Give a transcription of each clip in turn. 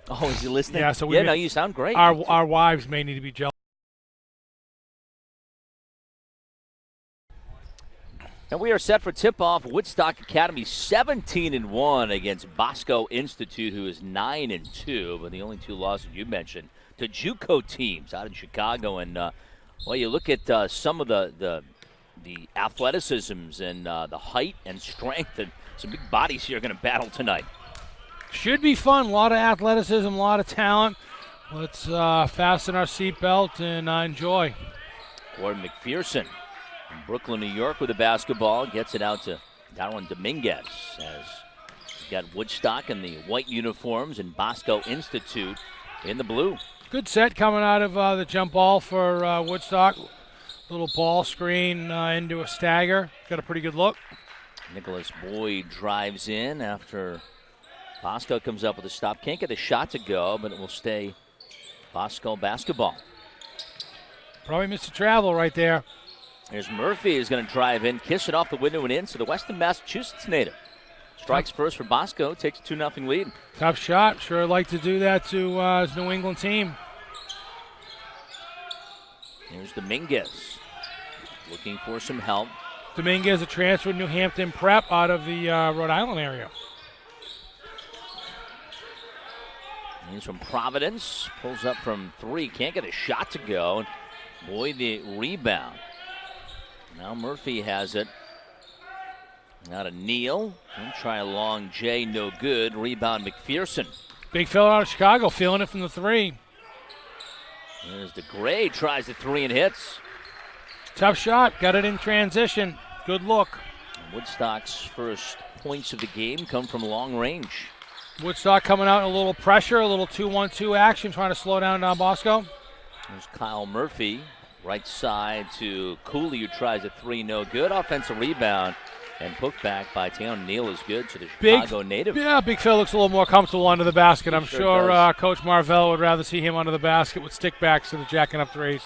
Oh, is he listening? Yeah, so no, you sound great. Our wives may need to be jealous. And we are set for tip-off. Woodstock Academy 17-1 against Bosco Institute, who is 9-2. But the only two losses you mentioned to JUCO teams out in Chicago. And you look at some of the athleticisms and the height and strength, and some big bodies here are going to battle tonight. Should be fun. A lot of athleticism, a lot of talent. Let's fasten our seatbelt and enjoy. Gordon McPherson from Brooklyn, New York with the basketball. Gets it out to Darwin Dominguez as he's got Woodstock in the white uniforms and Bosco Institute in the blue. Good set coming out of the jump ball for Woodstock. Little ball screen into a stagger. Got a pretty good look. Nicholas Boyd drives in after Bosco comes up with a stop. Can't get a shot to go, but it will stay Bosco basketball. Probably missed a travel right there. Here's Murphy is going to drive in, kiss it off the window and in. So the Western Massachusetts native strikes first for Bosco, takes a 2-0 lead. Tough shot. Sure like to do that to his New England team. Here's Dominguez looking for some help. Dominguez, a transfer to New Hampton Prep out of the Rhode Island area. He's from Providence, pulls up from three, can't get a shot to go. Boyd the rebound. Now Murphy has it. Now to Neal. He'll try a long J, no good. Rebound McPherson. Big fella out of Chicago, feeling it from the three. There's DeGray, tries the three and hits. Tough shot, got it in transition. Good look. Woodstock's first points of the game come from long range. Woodstock coming out in a little pressure, a little 2-1-2 action, trying to slow down Bosco. There's Kyle Murphy, right side to Cooley, who tries a three, no good. Offensive rebound and put back by Taylor. Neal is good to the Chicago native. Yeah, Big Phil looks a little more comfortable under the basket. I'm sure Coach Marvell would rather see him under the basket with stickbacks to the jacking up threes.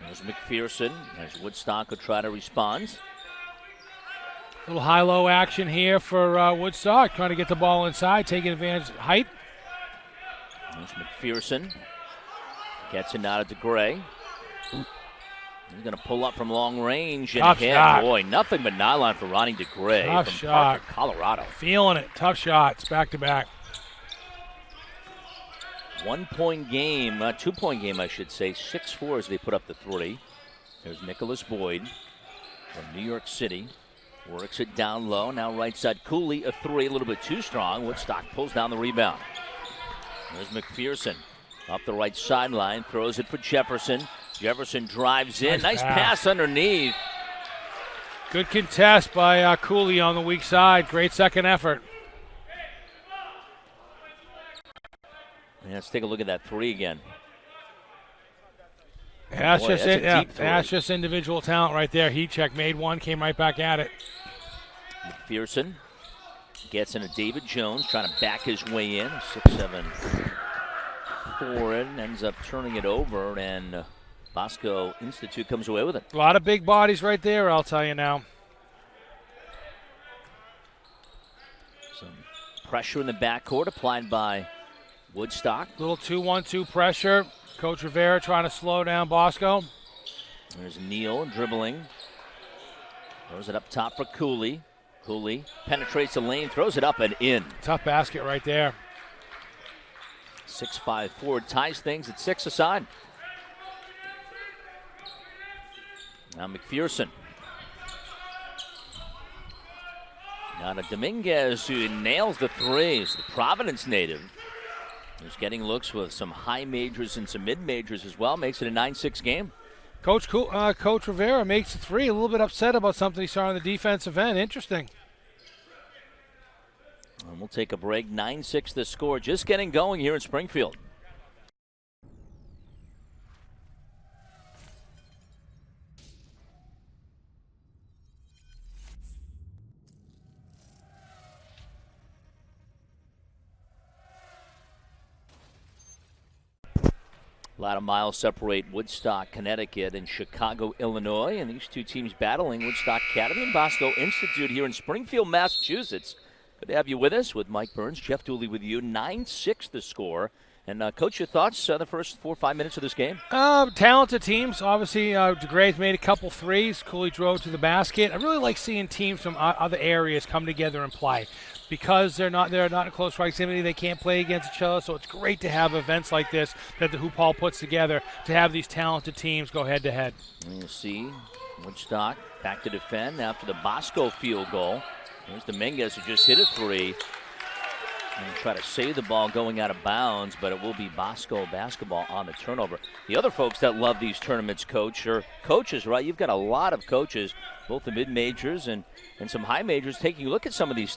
There's McPherson as Woodstock will try to respond. Little high-low action here for Woodstock, trying to get the ball inside, taking advantage of height. There's McPherson. Gets it out to Gray. He's going to pull up from long range and hit. Shot. Boy, nothing but nylon for Ronnie DeGray Tough from shot. Parker, Colorado. Feeling it. Tough shots, back-to-back. 1 point game, 2 point game, I should say. 6-4 as they put up the three. There's Nicholas Boyd from New York City. Works it down low. Now right side Cooley, a three, a little bit too strong. Woodstock pulls down the rebound. There's McPherson up the right sideline, throws it for Jefferson. Jefferson drives in. Nice pass underneath. Good contest by Cooley on the weak side. Great second effort. Yeah, let's take a look at that three again. Yeah, that's just individual talent right there. Heat check, made one, came right back at it. McPherson gets into David Jones, trying to back his way in. 6'7" forward, ends up turning it over, and Bosco Institute comes away with it. A lot of big bodies right there, I'll tell you now. Some pressure in the backcourt applied by Woodstock. Little 2-1-2 pressure. Coach Rivera trying to slow down Bosco. There's Neal dribbling. Throws it up top for Cooley. Cooley penetrates the lane, throws it up and in. Tough basket right there. 6'5" forward ties things at 6 aside. Now McPherson. Now to Dominguez, who nails the threes. The Providence native is getting looks with some high majors and some mid majors as well. Makes it a 9-6 game. Coach Rivera makes the three. A little bit upset about something he saw on the defensive end. Interesting. And we'll take a break. 9-6 the score. Just getting going here in Springfield. A lot of miles separate Woodstock, Connecticut, and Chicago, Illinois. And these two teams battling Woodstock Academy and Bosco Institute here in Springfield, Massachusetts. Good to have you with us with Mike Burns. Jeff Dooley with you. 9-6 the score. And, Coach, your thoughts the first 4 or 5 minutes of this game? Talented teams. Obviously, DeGray's made a couple threes. Cooley drove to the basket. I really like seeing teams from other areas come together and play. Because they're not in close proximity, they can't play against each other. So it's great to have events like this that the Hoop Hall puts together to have these talented teams go head-to-head. And you see Woodstock back to defend after the Bosco field goal. There's Dominguez who just hit a three. And try to save the ball going out of bounds, but it will be Bosco basketball on the turnover. The other folks that love these tournaments, Coach, are coaches, right? You've got a lot of coaches, both the mid-majors and some high majors, taking a look at some of these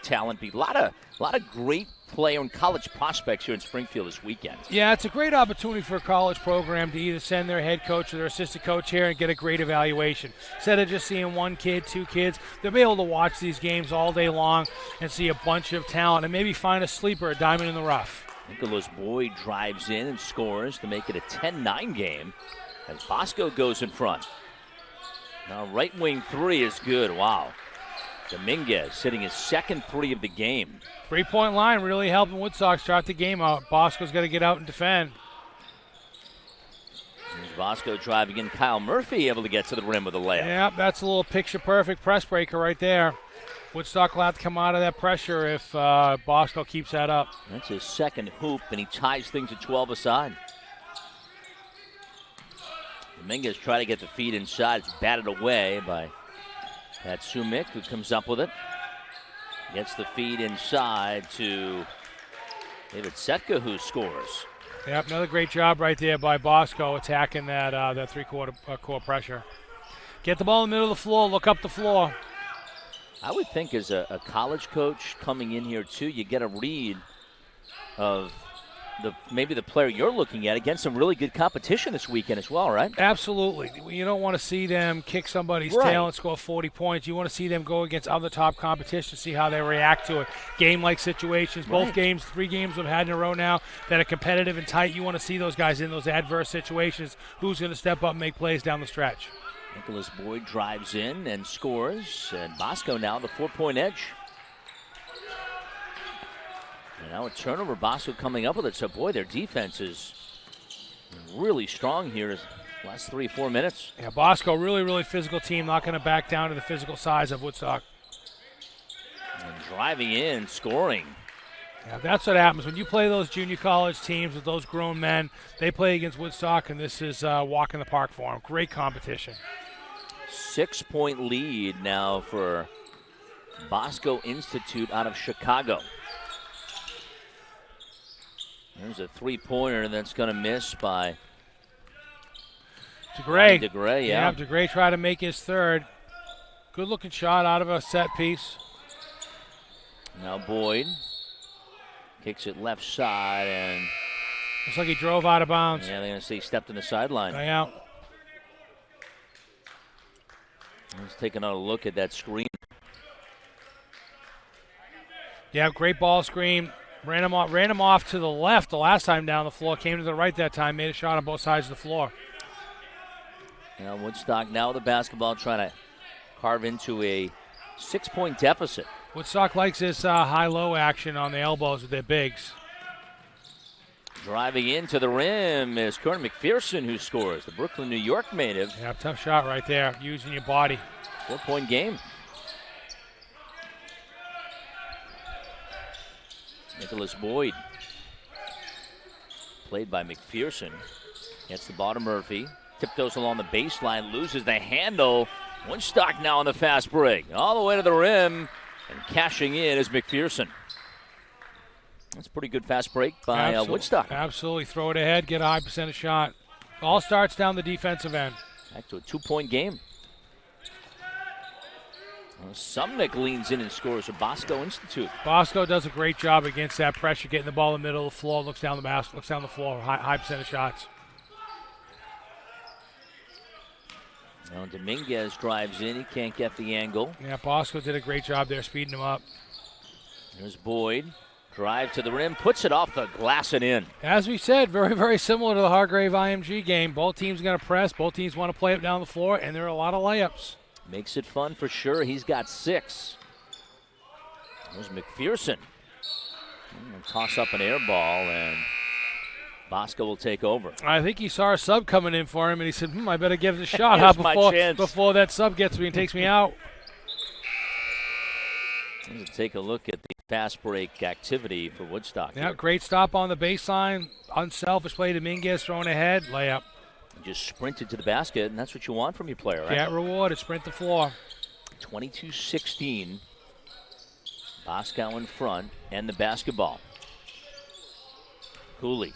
talent. A lot of great player and college prospects here in Springfield this weekend. Yeah, it's a great opportunity for a college program to either send their head coach or their assistant coach here and get a great evaluation. Instead of just seeing one kid, two kids, they'll be able to watch these games all day long and see a bunch of talent and maybe find a sleeper, a diamond in the rough. Nicholas Boyd drives in and scores to make it a 10-9 game as Bosco goes in front. Now right wing three is good. Wow. Dominguez hitting his second three of the game. 3-point line really helping Woodstock start the game out. Bosco's got to get out and defend. Here's Bosco driving in. Kyle Murphy able to get to the rim with a layup. Yeah, that's a little picture-perfect press breaker right there. Woodstock will have to come out of that pressure if Bosco keeps that up. That's his second hoop, and he ties things at 12 aside. Dominguez trying to get the feed inside. It's batted away by Pat Sumik, who comes up with it. Gets the feed inside to David Setka, who scores. Yep, another great job right there by Bosco attacking that three-quarter court pressure. Get the ball in the middle of the floor, look up the floor. I would think as a college coach coming in here, too, you get a read of maybe the player you're looking at against some really good competition this weekend as well, right? Absolutely. You don't want to see them kick somebody's tail and score 40 points. You want to see them go against other top competition, see how they react to it. Game-like situations. Both games, 3 games we've had in a row now that are competitive and tight. You want to see those guys in those adverse situations. Who's going to step up and make plays down the stretch? Nicholas Boyd drives in and scores. And Bosco now the 4-point edge. And now a turnover, Bosco coming up with it. So, boy, their defense is really strong here the last 3-4 minutes. Yeah, Bosco, really, really physical team, not going to back down to the physical size of Woodstock. And driving in, scoring. Yeah, that's what happens. When you play those junior college teams with those grown men, they play against Woodstock, and this is a walk in the park for them. Great competition. 6-point lead now for Bosco Institute out of Chicago. There's a 3-pointer that's going to miss by DeGray. DeGray, yeah. DeGray tried to make his third. Good-looking shot out of a set piece. Now Boyd kicks it left side, and looks like he drove out of bounds. Yeah, they're going to say he stepped in the sideline. Yeah. Let's take another look at that screen. Yeah, great ball screen. Ran him off to the left the last time down the floor. Came to the right that time. Made a shot on both sides of the floor. Now Woodstock now with the basketball trying to carve into a 6-point deficit. Woodstock likes this high-low action on the elbows with their bigs. Driving into the rim is Curtin McPherson, who scores. The Brooklyn, New York native. Yeah, tough shot right there, using your body. 4-point game. Nicholas Boyd, played by McPherson, gets the ball to Murphy. Tiptoes along the baseline, loses the handle. Woodstock now on the fast break. All the way to the rim, and cashing in is McPherson. That's a pretty good fast break by Woodstock. Absolutely. Throw it ahead, get a high percentage shot. All starts down the defensive end. Back to a 2-point game. Sumnick leans in and scores for Bosco Institute. Bosco does a great job against that pressure, getting the ball in the middle of the floor, looks down the floor, high percentage shots. Now Dominguez drives in. He can't get the angle. Yeah, Bosco did a great job there, speeding him up. There's Boyd. Drive to the rim, puts it off the glass and in. As we said, very, very similar to the Hargrave IMG game. Both teams are going to press. Both teams want to play it down the floor, and there are a lot of layups. Makes it fun for sure. He's got 6. There's McPherson. Toss up an air ball, and Bosco will take over. I think he saw a sub coming in for him, and he said, I better give it a shot before that sub gets me and takes me out. Let's take a look at the fast break activity for Woodstock. Yeah, here. great stop on the baseline. Unselfish play. Dominguez thrown ahead. Layup. Just sprinted to the basket, and that's what you want from your player, right? Get rewarded. Sprint the floor. 22-16. Bosco in front, and the basketball. Cooley.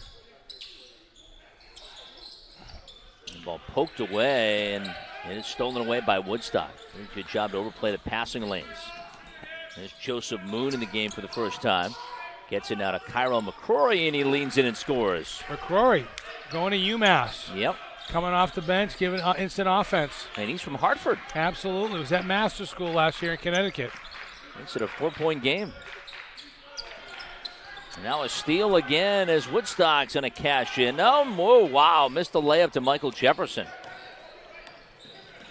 The ball poked away, and it's stolen away by Woodstock. Good job to overplay the passing lanes. There's Joseph Moon in the game for the first time. Gets it now to Cairo McCrory, and he leans in and scores. McCrory going to UMass. Yep. Coming off the bench, giving instant offense. And he's from Hartford. Absolutely. Was at Master School last year in Connecticut. Makes it a 4-point game. And now a steal again as Woodstock's going to cash in. Oh, wow. Missed the layup to Michael Jefferson.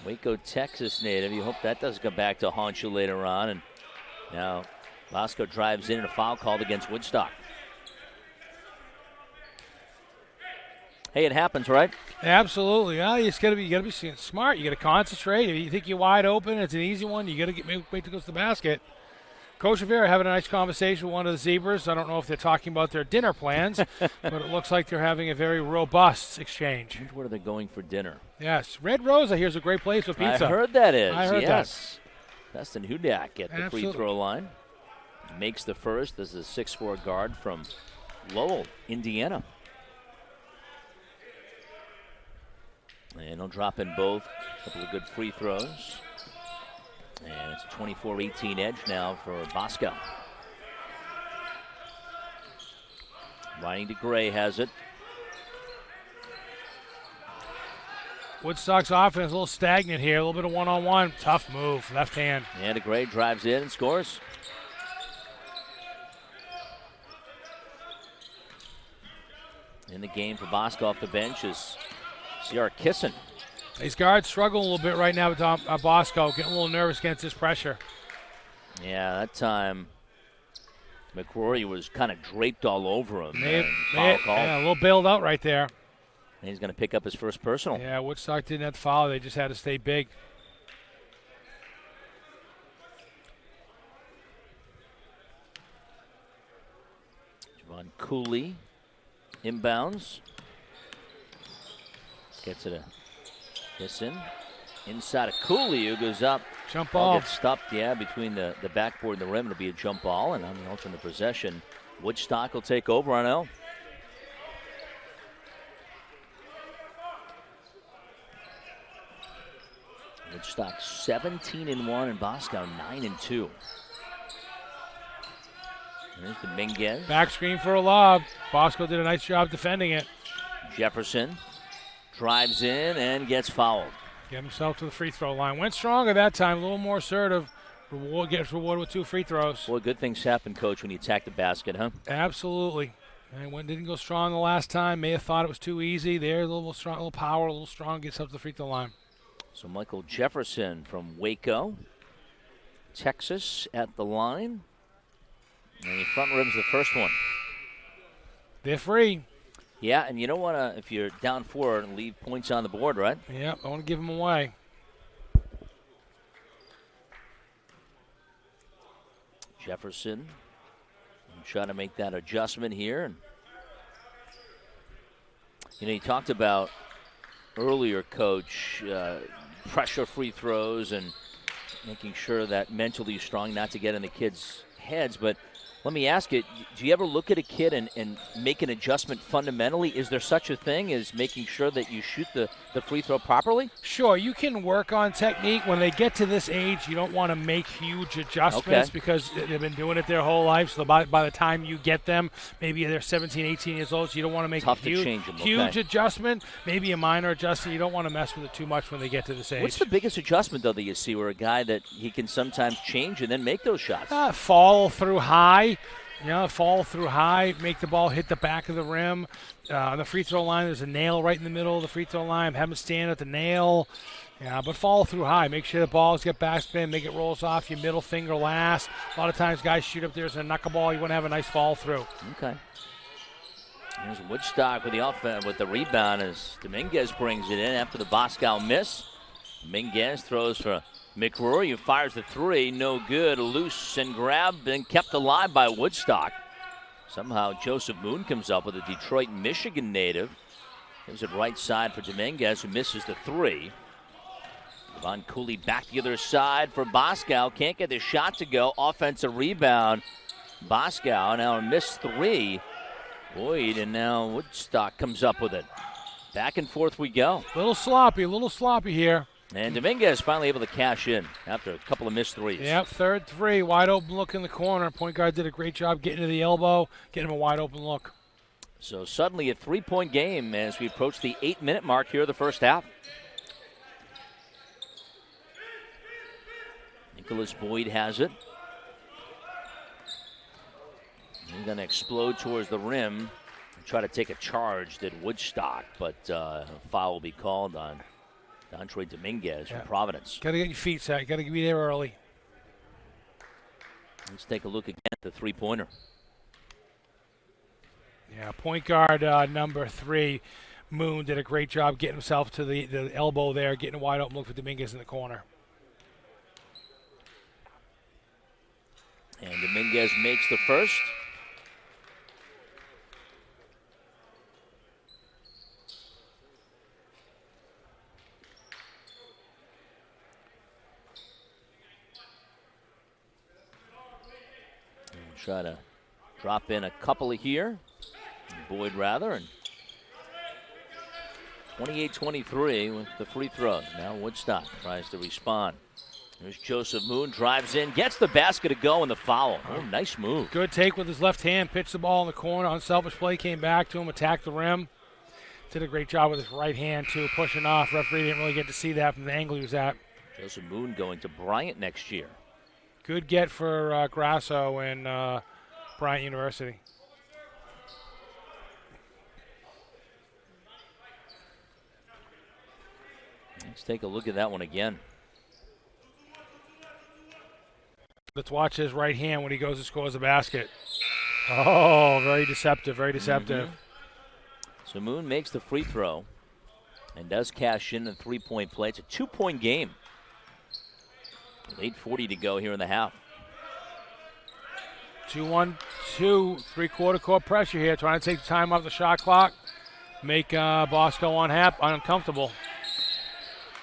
Waco, Texas native. You hope that doesn't come back to haunt you later on. And now Bosco drives in and a foul called against Woodstock. Hey, it happens, right? Absolutely. Well, you got to be smart. You got to concentrate. If you think you're wide open, it's an easy one. You got to wait to go to the basket. Coach Rivera having a nice conversation with one of the Zebras. I don't know if they're talking about their dinner plans, but it looks like they're having a very robust exchange. Where are they going for dinner? Yes. Red Rosa here's a great place for pizza. I heard that is. I heard yes. Dustin Hudak at the Absolutely. free throw line. Makes the first. This is a 6'4" guard from Lowell, Indiana. And he'll drop in both. A couple of good free throws. And it's a 24-18 edge now for Bosco. Ryan DeGray has it. Woodstock's offense a little stagnant here. A little bit of one-on-one. Tough move. Left hand. And DeGray drives in and scores. In the game for Bosco off the bench is C.R. Kissin. These guards struggle a little bit right now with Bosco, getting a little nervous against this pressure. Yeah, that time McCrory was kind of draped all over him. Yeah, a little bailed out right there. And he's going to pick up his first personal. Yeah, Woodstock didn't have to foul. They just had to stay big. Javon Cooley inbounds. Gets it a Kissin. Inside of Cooley, who goes up. Jump ball. Gets stopped, between the backboard and the rim. It'll be a jump ball, and on the alternate possession, Woodstock will take over on L. Woodstock 17-1, and Bosco 9-2. There's Dominguez. Back screen for a lob. Bosco did a nice job defending it. Jefferson drives in and gets fouled. Get himself to the free throw line. Went stronger that time, a little more assertive. Gets rewarded with 2 free throws. Boy, good things happen, Coach, when you attack the basket, huh? Absolutely. And didn't go strong the last time. May have thought it was too easy. There, a little strong, a little power, a little strong, gets up to the free throw line. So Michael Jefferson from Waco, Texas at the line. And he front rims the first one. They're free. Yeah, and you don't want to, if you're down 4, leave points on the board, right? Yeah, I want to give them away. Jefferson trying to make that adjustment here. And you talked about earlier, Coach, pressure free throws and making sure that mentally strong not to get in the kids' heads. But let me ask you, do you ever look at a kid and make an adjustment fundamentally? Is there such a thing as making sure that you shoot the free throw properly? Sure, you can work on technique. When they get to this age, you don't want to make huge adjustments because they've been doing it their whole life. So by the time you get them, maybe they're 17, 18 years old, so you don't want to make a huge adjustment. Maybe a minor adjustment. You don't want to mess with it too much when they get to this age. What's the biggest adjustment, though, that you see where a guy that he can sometimes change and then make those shots? Fall through high. Fall through high, make the ball hit the back of the rim. On the free throw line, there's a nail right in the middle of the free throw line. Have him stand at the nail. Yeah, but follow through high. Make sure the balls get backspin, make it rolls off your middle finger last. A lot of times guys shoot up there as a knuckleball. You want to have a nice fall through. Okay. Here's Woodstock with the offense, with the rebound as Dominguez brings it in after the Bosco miss. Dominguez throws for McRory, who fires the three. No good. Loose and grabbed and kept alive by Woodstock. Somehow Joseph Moon comes up with a Detroit, Michigan native. Gives it right side for Dominguez, who misses the three. Von Cooley back the other side for Bosco. Can't get the shot to go. Offensive rebound. Bosco now a missed three. Boyd, and now Woodstock comes up with it. Back and forth we go. A little sloppy here. And Dominguez finally able to cash in after a couple of missed threes. Yep, third three. Wide open look in the corner. Point guard did a great job getting to the elbow, getting him a wide open look. So suddenly a 3-point game as we approach the 8-minute mark here of the first half. Nicholas Boyd has it. He's going to explode towards the rim and try to take a charge at Woodstock, but a foul will be called on Dontre Dominguez from Providence. Got to get your feet set. Got to be there early. Let's take a look again at the three-pointer. Yeah, point guard number 3, Moon, did a great job getting himself to the elbow there, getting a wide open look for Dominguez in the corner. And Dominguez makes the first. Try to drop in a couple of here. Boyd rather. And 28-23 with the free throws. Now Woodstock tries to respond. There's Joseph Moon, drives in, gets the basket to go, and the foul. Oh, nice move. Good take with his left hand, pitched the ball in the corner. Unselfish play, came back to him, attacked the rim. Did a great job with his right hand, too, pushing off. Referee didn't really get to see that from the angle he was at. Joseph Moon going to Bryant next year. Good get for Grasso and Bryant University. Let's take a look at that one again. Let's watch his right hand when he goes and scores a basket. Oh, very deceptive, very deceptive. So Moon makes the free throw and does cash in a three-point play. It's a 2-point game. With 8:40 to go here in the half. 2-1-2, three-quarter court pressure here, trying to take the time off the shot clock, make Bosco uncomfortable.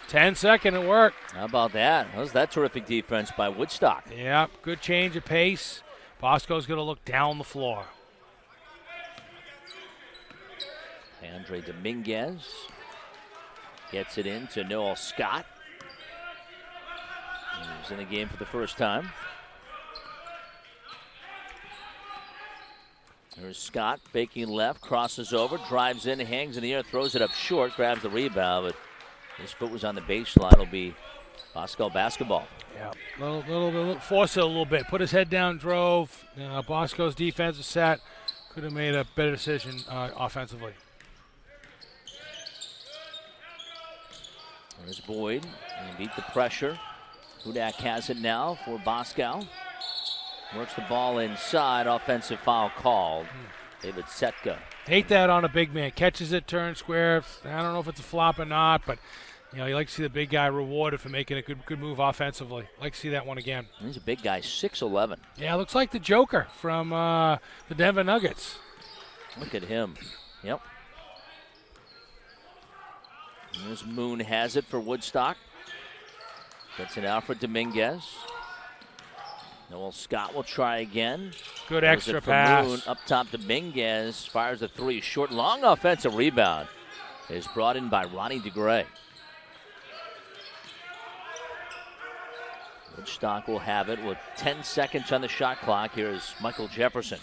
10-second, it worked. How about that? How's that terrific defense by Woodstock? Yeah, good change of pace. Bosco's going to look down the floor. Andre Dominguez gets it in to Noel Scott. He's in the game for the first time. There's Scott faking left, crosses over, drives in, hangs in the air, throws it up short, grabs the rebound, but his foot was on the baseline. It'll be Bosco basketball. Yeah, little force it a little bit. Put his head down, drove. Bosco's defense is set. Could have made a better decision offensively. There's Boyd. And beat the pressure. Hudak has it now for Bosco. Works the ball inside. Offensive foul called. David Setka. Hate that on a big man. Catches it, turns square. I don't know if it's a flop or not, but you like to see the big guy rewarded for making a good move offensively. Like to see that one again. He's a big guy, 6'11". Yeah, looks like the Joker from the Denver Nuggets. Look at him. Yep. There's Moon has it for Woodstock. Gets it out for Dominguez. Noel Scott will try again. Good extra pass. Moon, up top, Dominguez fires a three. Short, long offensive rebound is brought in by Ronnie DeGray. Woodstock will have it with 10 seconds on the shot clock. Here's Michael Jefferson.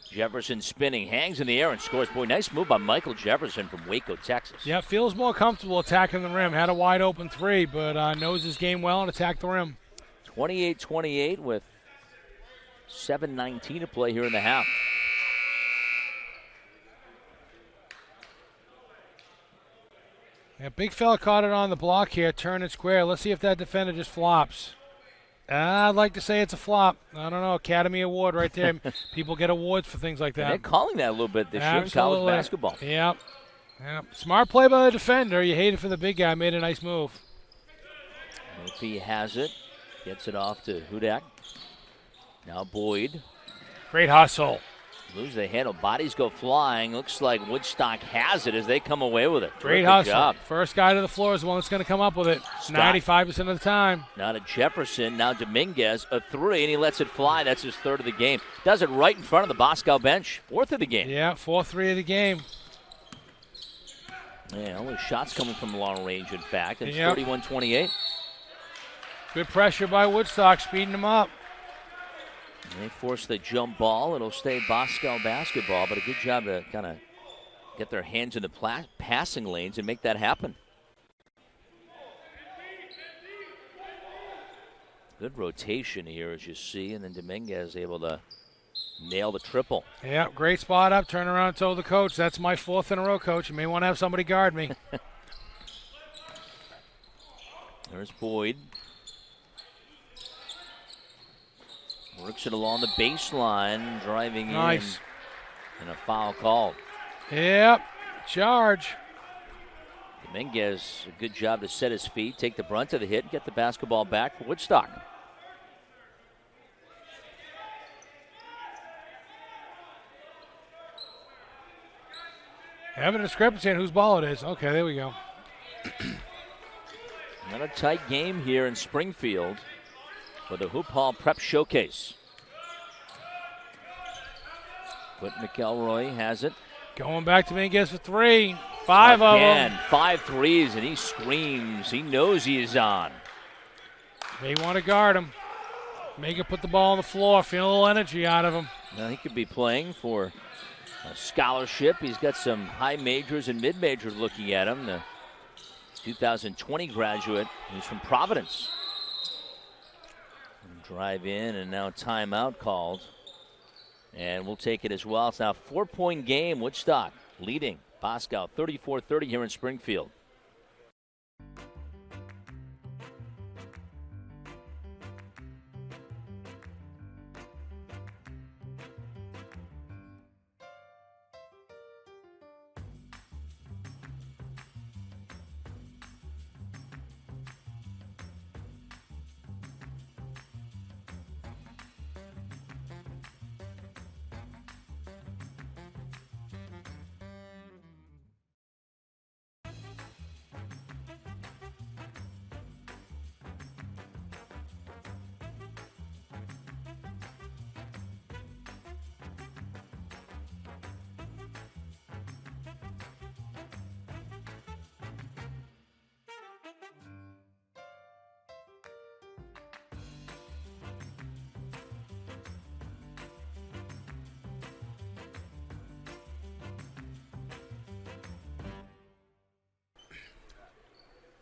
Jefferson spinning, hangs in the air and scores. Boy, nice move by Michael Jefferson from Waco, Texas. Yeah, feels more comfortable attacking the rim. Had a wide open three, but knows his game well and attacked the rim. 28-28 with 7:19 to play here in the half. Yeah, big fella caught it on the block here, turn it square. Let's see if that defender just flops. I'd like to say it's a flop. I don't know. Academy Award right there. People get awards for things like that. And they're calling that a little bit this year in college basketball. Yep. Smart play by the defender. You hate it for the big guy. Made a nice move. Murphy has it. Gets it off to Hudak. Now Boyd. Great hustle. Lose the handle. Bodies go flying. Looks like Woodstock has it as they come away with it. Great hustle. Job. First guy to the floor is the one that's going to come up with it. 95% of the time. Now to Jefferson. Now Dominguez. A three, and he lets it fly. That's his third of the game. Does it right in front of the Bosco bench. Fourth of the game. Yeah, 4-3 of the game. Yeah, only shots coming from long range, in fact. And it's 31-28. Good pressure by Woodstock, speeding them up. And they force the jump ball. It'll stay Bosco basketball, but a good job to kind of get their hands in the passing lanes and make that happen. Good rotation here, as you see, and then Dominguez able to nail the triple. Yeah, great spot up. Turn around and told the coach, that's my fourth in a row, coach. You may want to have somebody guard me. There's Boyd. Works it along the baseline, driving in, and a foul called. Yep, charge. Dominguez, a good job to set his feet, take the brunt of the hit, and get the basketball back for Woodstock. Having a discrepancy on whose ball it is. Okay, there we go. Another tight game here in Springfield for the Hoop Hall Prep Showcase. But McElroy has it. Going back to Dominguez for three. Five of them. 5 threes, and he screams. He knows he is on. They want to guard him. Make him put the ball on the floor. Feel a little energy out of him. Now he could be playing for a scholarship. He's got some high majors and mid majors looking at him. The 2020 graduate. He's from Providence. Drive in, and now timeout called. And we'll take it as well. It's now a 4-point game. Woodstock leading Bosco 34-30 here in Springfield.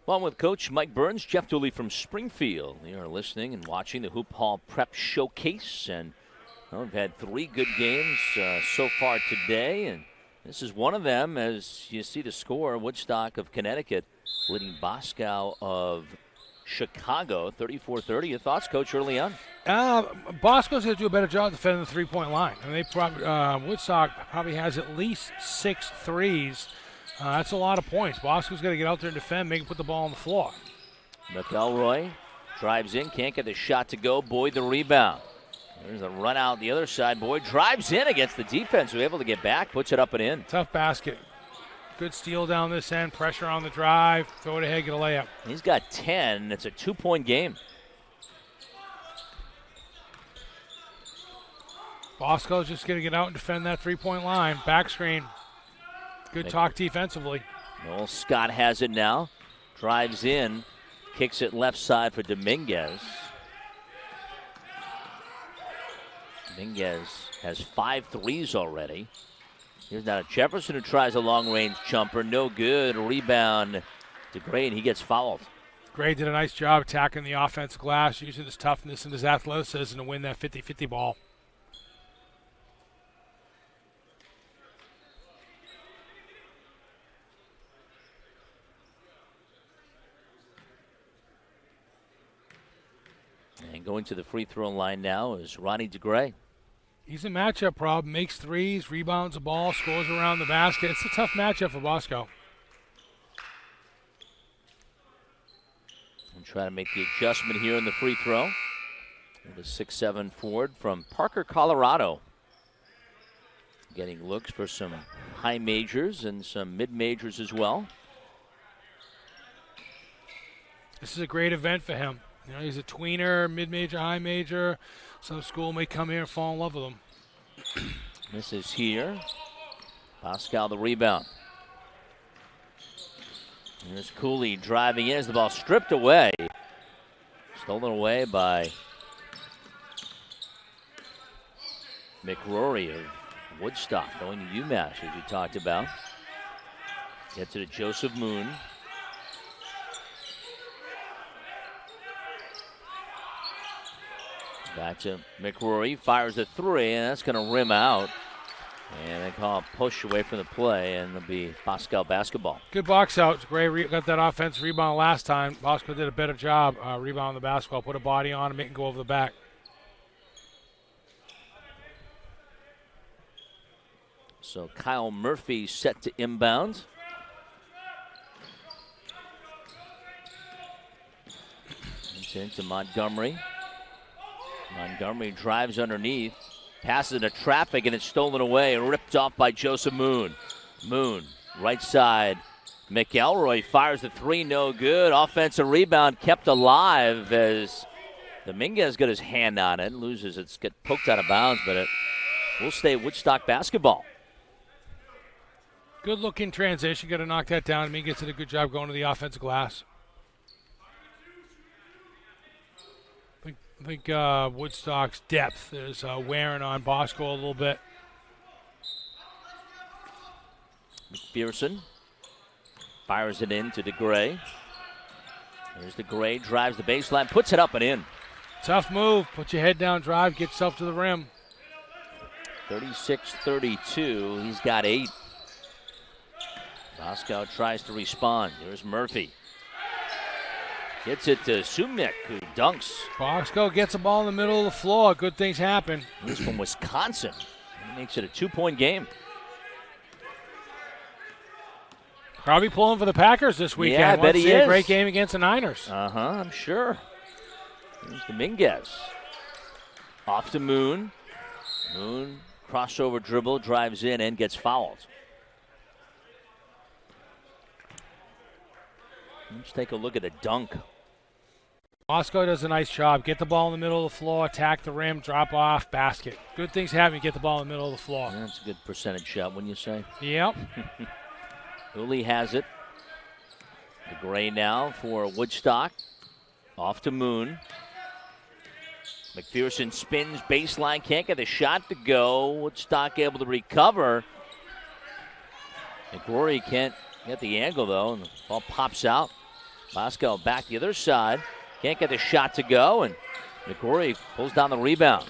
Well, with Coach Mike Burns, Jeff Dooley from Springfield. You are listening and watching the Hoop Hall Prep Showcase. And we've had 3 good games so far today. And this is one of them, as you see the score. Woodstock of Connecticut leading Bosco of Chicago 34-30. Your thoughts, Coach, early on? Bosco's going to do a better job defending the three-point line. And they probably Woodstock probably has at least 6 threes. That's a lot of points. Bosco's got to get out there and defend, make him put the ball on the floor. McElroy drives in, can't get the shot to go. Boyd the rebound. There's a run out the other side. Boyd drives in against the defense, who's able to get back, puts it up and in. Tough basket. Good steal down this end, pressure on the drive, throw it ahead, get a layup. He's got 10. It's a 2-point game. Bosco's just going to get out and defend that three-point line. Back screen. Good talk defensively. Noel Scott has it now. Drives in. Kicks it left side for Dominguez. Dominguez has 5 threes already. Here's now Jefferson, who tries a long-range jumper. No good. Rebound to Gray, and he gets fouled. Gray did a nice job attacking the offensive glass, using his toughness and his athleticism to win that 50-50 ball. And going to the free throw line now is Ronnie DeGray. He's a matchup problem. Makes threes, rebounds the ball, scores around the basket. It's a tough matchup for Bosco. And try to make the adjustment here in the free throw. The 6'7" forward from Parker, Colorado. Getting looks for some high majors and some mid majors as well. This is a great event for him. You know, he's a tweener, mid-major, high major. Some school may come here and fall in love with him. This is here. Pascal the rebound. Here's Cooley driving in as the ball stripped away. Stolen away by McRory of Woodstock, going to UMass, as we talked about. Gets it to Joseph Moon. Back to McRory, fires a three, and that's going to rim out. And they call a push away from the play, and it'll be Pascal basketball. Good box out. Gray got that offensive rebound last time. Bosco did a better job rebounding the basketball, put a body on him, make him go over the back. So Kyle Murphy set to inbound. It's into Montgomery. Montgomery drives underneath, passes into traffic, and it's stolen away and ripped off by Joseph Moon. Moon, right side. McElroy fires the three, no good. Offensive rebound kept alive as Dominguez got his hand on it. Loses, it's get poked out of bounds, but it will stay Woodstock basketball. Good looking transition. Got to knock that down. Dominguez did a good job going to the offensive glass. I think Woodstock's depth is wearing on Bosco a little bit. McPherson fires it in to DeGray. There's DeGray, drives the baseline, puts it up and in. Tough move. Put your head down, drive, get yourself to the rim. 36-32. He's got 8. Bosco tries to respond. There's Murphy. Gets it to Sumnik, who dunks. Bosco gets the ball in the middle of the floor. Good things happen. He's from Wisconsin. He makes it a 2-point game. Probably pulling for the Packers this weekend. Yeah, I bet he is. A great game against the Niners. I'm sure. Here's Dominguez. Off to Moon. Moon, crossover dribble, drives in and gets fouled. Let's take a look at the dunk. Bosco does a nice job. Get the ball in the middle of the floor, attack the rim, drop off, basket. Good things happen. You get the ball in the middle of the floor. That's a good percentage shot, wouldn't you say? Yep. Uli has it. DeGray now for Woodstock. Off to Moon. McPherson spins, baseline, can't get the shot to go. Woodstock able to recover. McRory can't get the angle, though, and the ball pops out. Bosco back the other side. Can't get the shot to go, and McRory pulls down the rebound.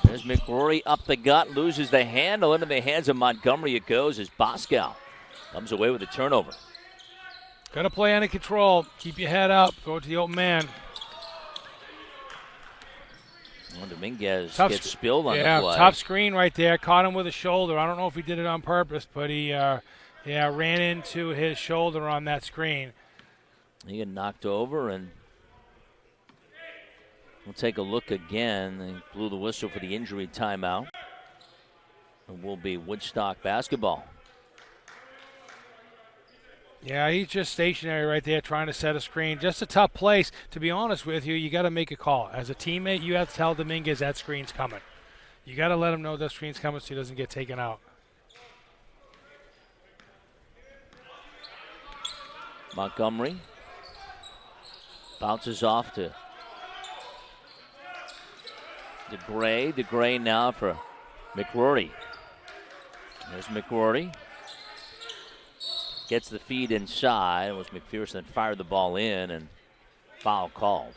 There's McRory up the gut, loses the handle. Into the hands of Montgomery it goes as Bosco comes away with a turnover. Got to play under control. Keep your head up. Go to the open man. Well, Dominguez gets spilled on the play. Tough screen right there. Caught him with a shoulder. I don't know if he did it on purpose, but he ran into his shoulder on that screen. He got knocked over, and we'll take a look again. They blew the whistle for the injury timeout. It will be Woodstock basketball. Yeah, he's just stationary right there trying to set a screen. Just a tough place. To be honest with you, you got to make a call. As a teammate, you have to tell Dominguez that screen's coming. You got to let him know that screen's coming so he doesn't get taken out. Montgomery bounces off to DeGray. DeGray now for McRory. There's McRory. Gets the feed inside. It was McPherson that fired the ball in, and foul called.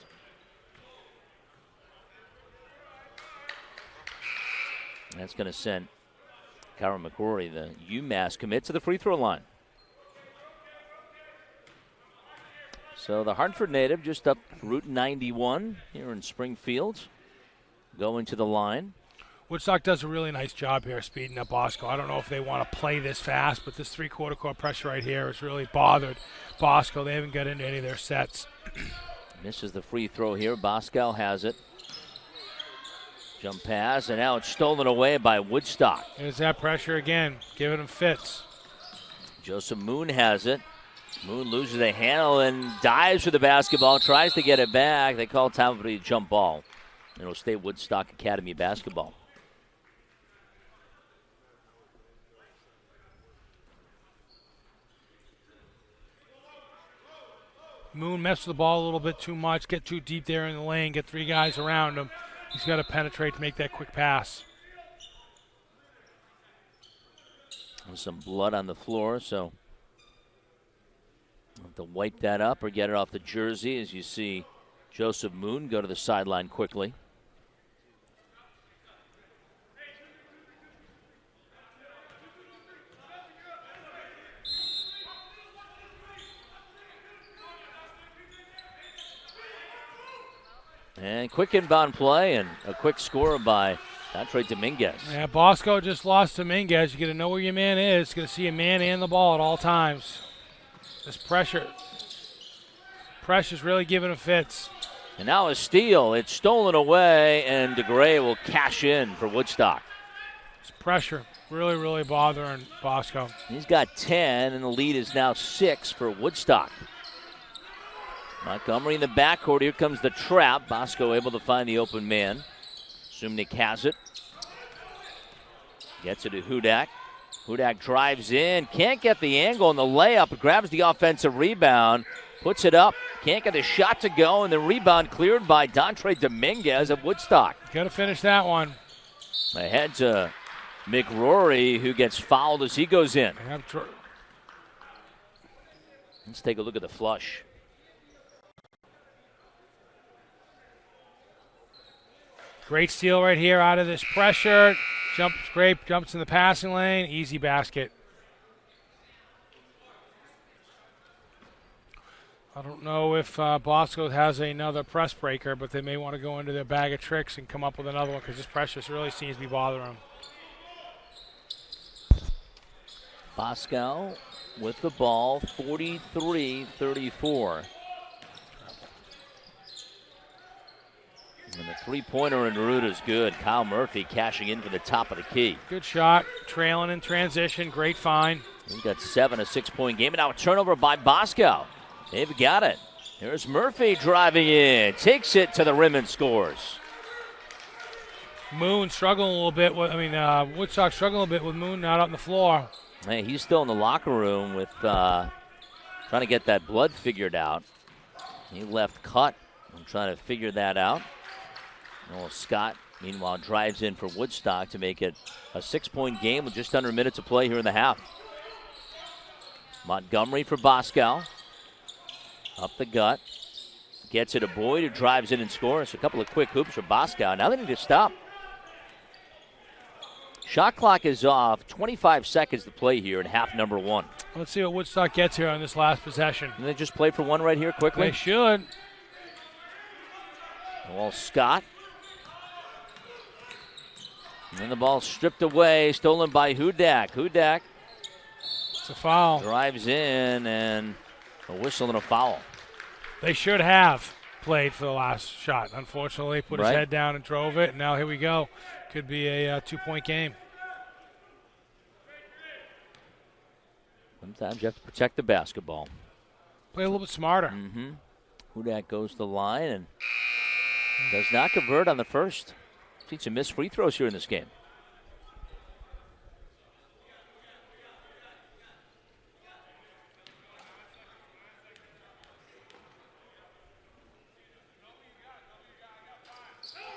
That's going to send Kyron McRory, the UMass commit, to the free throw line. So the Hartford native just up Route 91 here in Springfield, going to the line. Woodstock does a really nice job here speeding up Bosco. I don't know if they want to play this fast, but this three-quarter court pressure right here has really bothered Bosco. They haven't got into any of their sets. Misses the free throw here. Bosco has it. Jump pass, and now it's stolen away by Woodstock. There's that pressure again, giving them fits. Joseph Moon has it. Moon loses a handle and dives for the basketball, tries to get it back. They call time for the jump ball. It'll stay Woodstock Academy basketball. Moon messed with the ball a little bit too much, get too deep there in the lane, get three guys around him. He's got to penetrate to make that quick pass. There's some blood on the floor, so we'll have to wipe that up or get it off the jersey as you see Joseph Moon go to the sideline quickly. And quick inbound play and a quick score by Dontre Dominguez. Yeah, Bosco just lost Dominguez. You got to know where your man is. Got to see a man and the ball at all times. This pressure's really giving him fits. And now a steal. It's stolen away, and DeGray will cash in for Woodstock. This pressure really, really bothering Bosco. He's got 10, and the lead is now 6 for Woodstock. Montgomery in the backcourt. Here comes the trap. Bosco able to find the open man. Sumnik has it. Gets it to Hudak. Hudak drives in. Can't get the angle on the layup. Grabs the offensive rebound. Puts it up. Can't get the shot to go. And the rebound cleared by Dontre Dominguez of Woodstock. Got to finish that one. Ahead to McRory, who gets fouled as he goes in. Let's take a look at the flush. Great steal right here out of this pressure. Jumps in the passing lane. Easy basket. I don't know if Bosco has another press breaker, but they may want to go into their bag of tricks and come up with another one because this pressure really seems to be bothering them. Bosco with the ball, 43-34. And the three-pointer in route is good. Kyle Murphy cashing in for the top of the key. Good shot, trailing in transition, great find. He's got 7, a 6-point game, and now a turnover by Bosco. They've got it. Here's Murphy driving in, takes it to the rim and scores. Moon struggling a little bit. Woodstock struggling a little bit with Moon not on the floor. Hey, he's still in the locker room with trying to get that blood figured out. He left cut. I'm trying to figure that out. Noah Scott, meanwhile, drives in for Woodstock to make it a 6-point game with just under a minute to play here in the half. Montgomery for Bosco. Up the gut. Gets it to Boyd, who drives in and scores. A couple of quick hoops for Bosco. Now they need to stop. Shot clock is off. 25 seconds to play here in half number 1. Let's see what Woodstock gets here on this last possession. And they just play for one right here quickly? They should. Well, Scott. And the ball stripped away, stolen by Hudak. Hudak. It's a foul. Drives in, and a whistle and a foul. They should have played for the last shot. Unfortunately, put his head down and drove it, and now here we go. Could be a 2-point game. Sometimes you have to protect the basketball. Play a little bit smarter. Mm-hmm. Hudak goes to the line and does not convert on the first. Seen some missed free throws here in this game.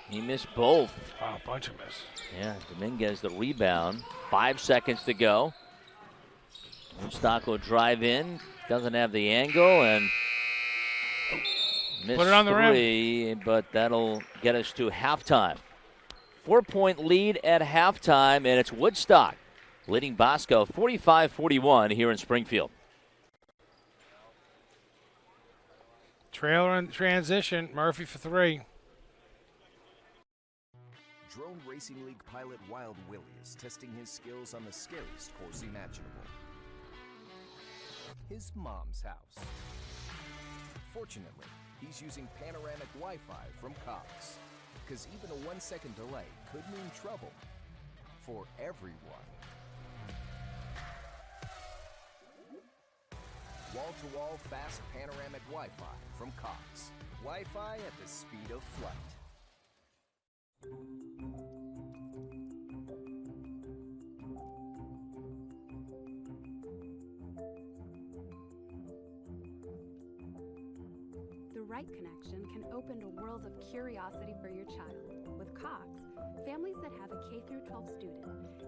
He missed both. Oh, a bunch of miss. Yeah, Dominguez the rebound. 5 seconds to go. Woodstock will drive in. Doesn't have the angle and missed put it on the three, rim. But that'll get us to halftime. 4-point lead at halftime, and it's Woodstock leading Bosco 45-41 here in Springfield. Trailer in transition. Murphy for three. Drone Racing League pilot Wild Willie is testing his skills on the scariest course imaginable. His mom's house. Fortunately, he's using panoramic Wi-Fi from Cox, because even a 1-second delay could mean trouble for everyone. Wall-to-wall fast panoramic Wi-Fi from Cox. Wi-Fi at the speed of flight. The right connection can open a world of curiosity for your child. With Cox, families that have a K-12 student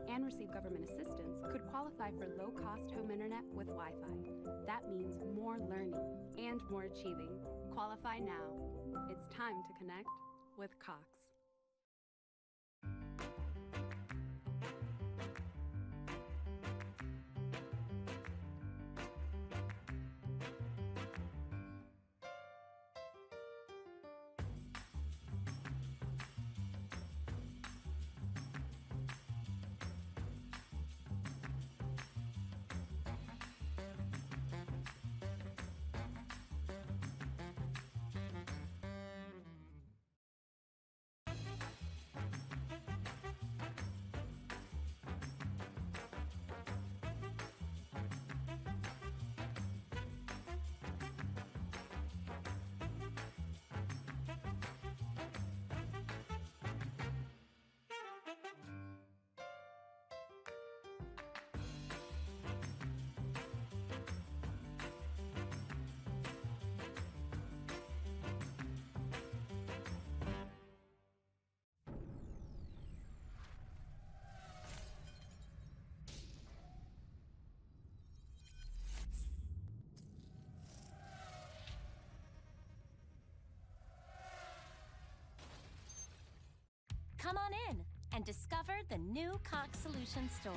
and receive government assistance could qualify for low-cost home internet with Wi-Fi. That means more learning and more achieving. Qualify now. It's time to connect with Cox. Come on in and discover the new Cox Solutions store.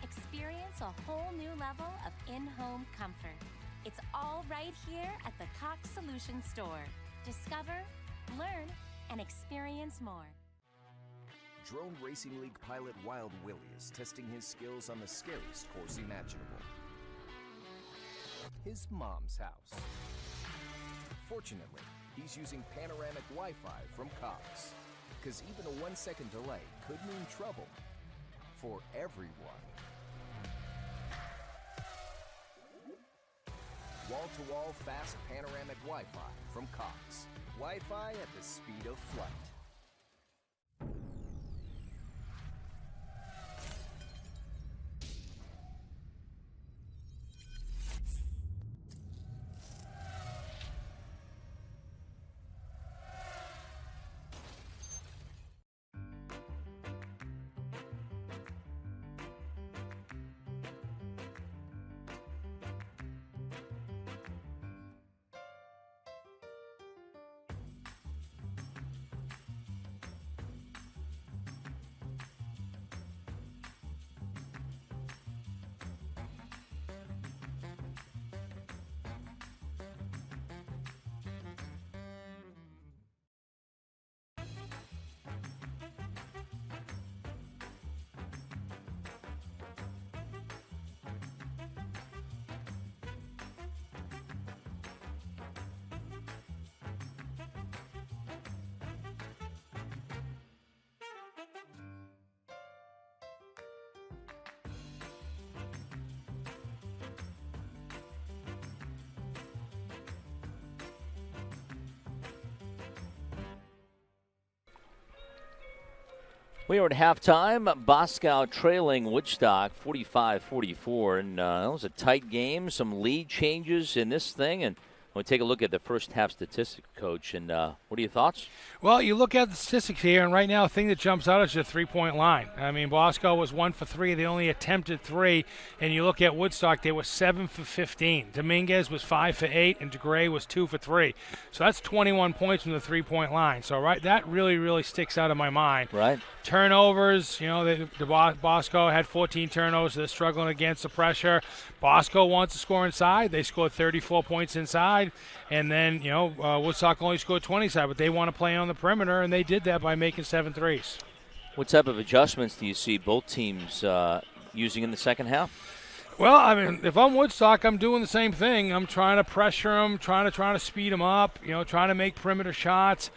Experience a whole new level of in-home comfort. It's all right here at the Cox Solutions store. Discover, learn, and experience more. Drone Racing League pilot Wild Willie is testing his skills on the scariest course imaginable. His mom's house. Fortunately, he's using panoramic Wi-Fi from Cox, because even a 1-second delay could mean trouble for everyone. Wall-to-wall fast panoramic Wi-Fi from Cox. Wi-Fi at the speed of flight. We are at halftime. Bosco trailing Woodstock 45-44. And that was a tight game. Some lead changes in this thing. And we'll take a look at the first half statistics, Coach. And what are your thoughts? Well, you look at the statistics here, and right now the thing that jumps out is the three-point line. I mean, Bosco was 1 for 3. They only attempted 3. And you look at Woodstock, they were 7 for 15. Dominguez was 5 for 8, and DeGray was 2 for 3. So that's 21 points from the three-point line. So, right, that really, really sticks out of my mind. Right. Turnovers, you know, Bosco had 14 turnovers. So they're struggling against the pressure. Bosco wants to score inside. They scored 34 points inside. side. And then, Woodstock only scored 20 side, but they want to play on the perimeter, and they did that by making 7 threes. What type of adjustments do you see both teams using in the second half? Well, I mean, if I'm Woodstock, I'm doing the same thing. I'm trying to pressure them, trying to speed them up, trying to make perimeter shots.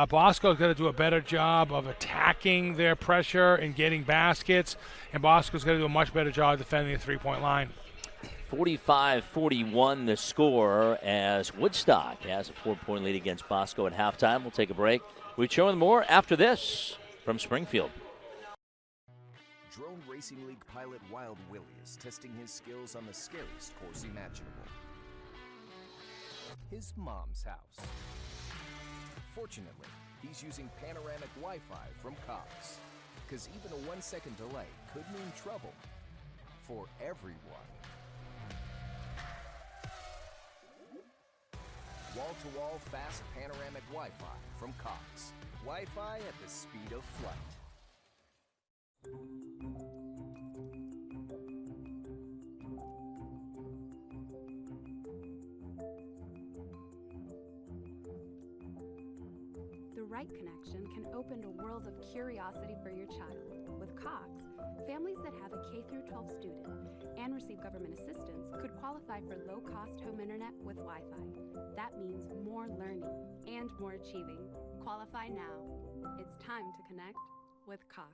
Bosco's got to do a better job of attacking their pressure and getting baskets, and Bosco's got to do a much better job defending the three-point line. 45-41 the score as Woodstock has a 4-point lead against Bosco at halftime. We'll take a break. We'll return with more after this from Springfield. Drone Racing League pilot Wild Willie is testing his skills on the scariest course imaginable. His mom's house. Fortunately, he's using panoramic Wi-Fi from Cox, because even a 1-second delay could mean trouble for everyone. Wall-to-wall fast panoramic Wi-Fi from Cox. Wi-Fi at the speed of flight. The right connection can open a world of curiosity for your child. With Cox, families that have a K-12 student and receive government assistance could qualify for low-cost home internet with Wi-Fi. That means more learning and more achieving. Qualify now. It's time to connect with Cox.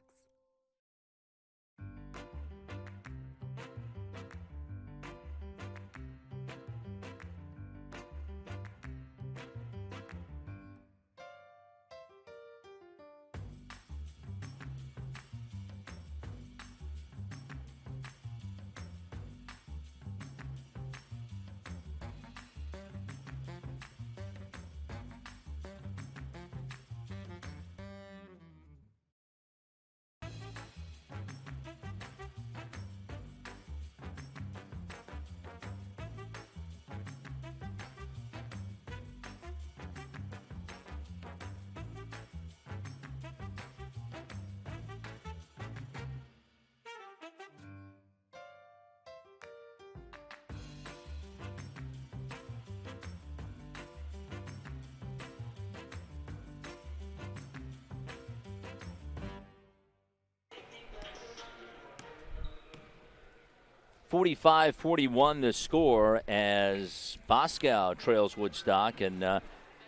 .45-41 the score as Bosco trails Woodstock. And it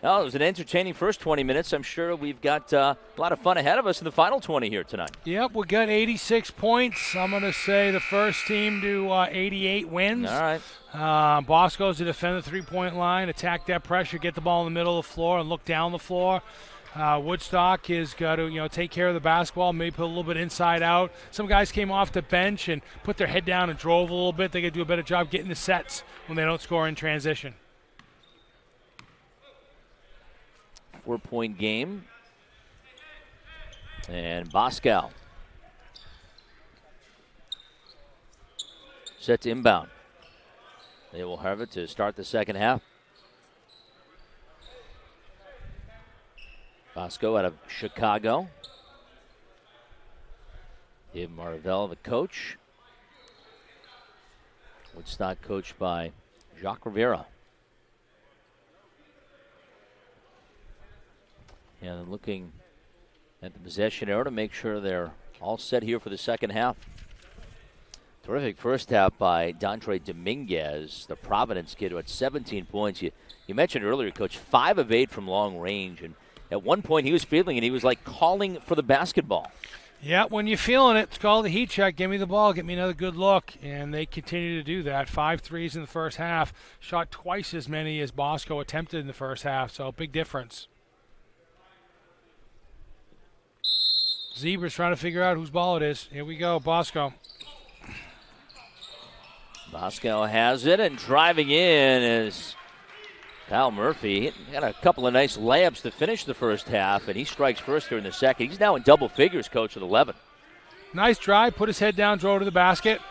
was an entertaining first 20 minutes. I'm sure we've got a lot of fun ahead of us in the final 20 here tonight. Yep, we got 86 points. I'm going to say the first team to 88 wins. All right. Bosco's to defend the three-point line, attack that pressure, get the ball in the middle of the floor, and look down the floor. Woodstock has got to, take care of the basketball, maybe put a little bit inside out. Some guys came off the bench and put their head down and drove a little bit. They got to do a better job getting the sets when they don't score in transition. 4-point game. And Bosco set to inbound. They will have it to start the second half. Bosco out of Chicago. Dave Marvell, the coach. Woodstock coached by Jacques Rivera. And looking at the possession arrow to make sure they're all set here for the second half. Terrific first half by Dontre Dominguez, the Providence kid, who had 17 points. You mentioned earlier, Coach, 5 of 8 from long range. And at one point he was feeling it. He was like calling for the basketball. Yeah, when you're feeling it, it's called the heat check. Give me the ball. Get me another good look. And they continue to do that. 5 threes in the first half. Shot twice as many as Bosco attempted in the first half. So big difference. Zebra's trying to figure out whose ball it is. Here we go, Bosco. Bosco has it, and driving in is Kyle Murphy. He had a couple of nice layups to finish the first half, and he strikes first here in the second. He's now in double figures, Coach, with 11. Nice drive, put his head down, drove to the basket.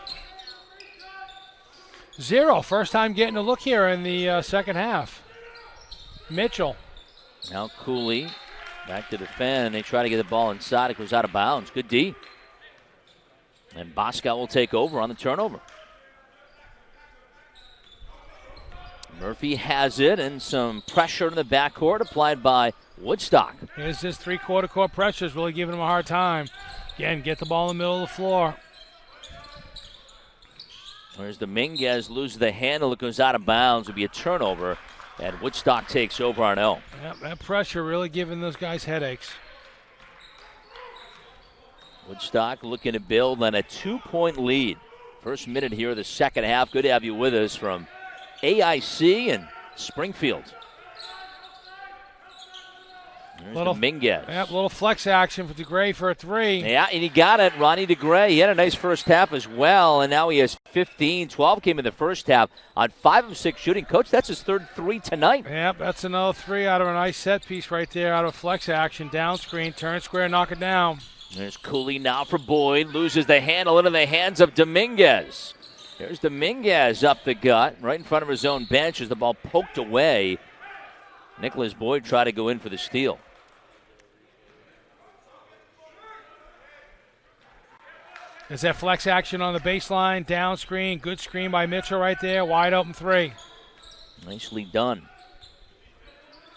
0, first time getting a look here in the second half. Mitchell. Now Cooley back to defend. They try to get the ball inside. It goes out of bounds. Good D. And Bosco will take over on the turnover. Murphy has it, and some pressure in the backcourt applied by Woodstock. Here's this three-quarter court pressure is really giving him a hard time. Again, get the ball in the middle of the floor. There's Dominguez, loses the handle. It goes out of bounds. It'll be a turnover, and Woodstock takes over on L. Yep, that pressure really giving those guys headaches. Woodstock looking to build on a 2-point lead. First minute here of the second half. Good to have you with us from AIC and Springfield. There's Dominguez. Yep, little flex action for DeGray for a three. Yeah, and he got it. Ronnie DeGray, he had a nice first half as well, and now he has 15. 12 came in the first half on 5 of 6 shooting. Coach, that's his third three tonight. Yep, that's another three out of a nice set piece right there out of flex action. Down screen, turn square, knock it down. There's Cooley now for Boyd. Loses the handle into the hands of Dominguez. There's Dominguez up the gut, right in front of his own bench as the ball poked away. Nicholas Boyd tried to go in for the steal. There's that flex action on the baseline, down screen, good screen by Mitchell right there, wide open three. Nicely done.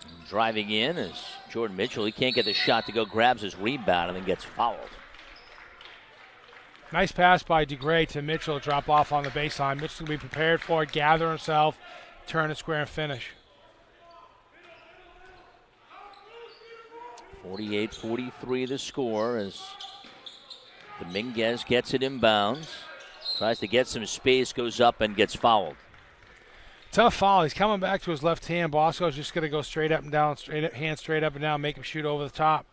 And driving in is Jordan Mitchell. He can't get the shot to go, grabs his rebound, and then gets fouled. Nice pass by DeGray to Mitchell, drop off on the baseline. Mitchell will be prepared for it, gather himself, turn it square and finish. 48-43 the score as Dominguez gets it inbounds. Tries to get some space, goes up and gets fouled. Tough foul. He's coming back to his left hand. Bosco's just going to go straight up and down, hand straight up and down, make him shoot over the top.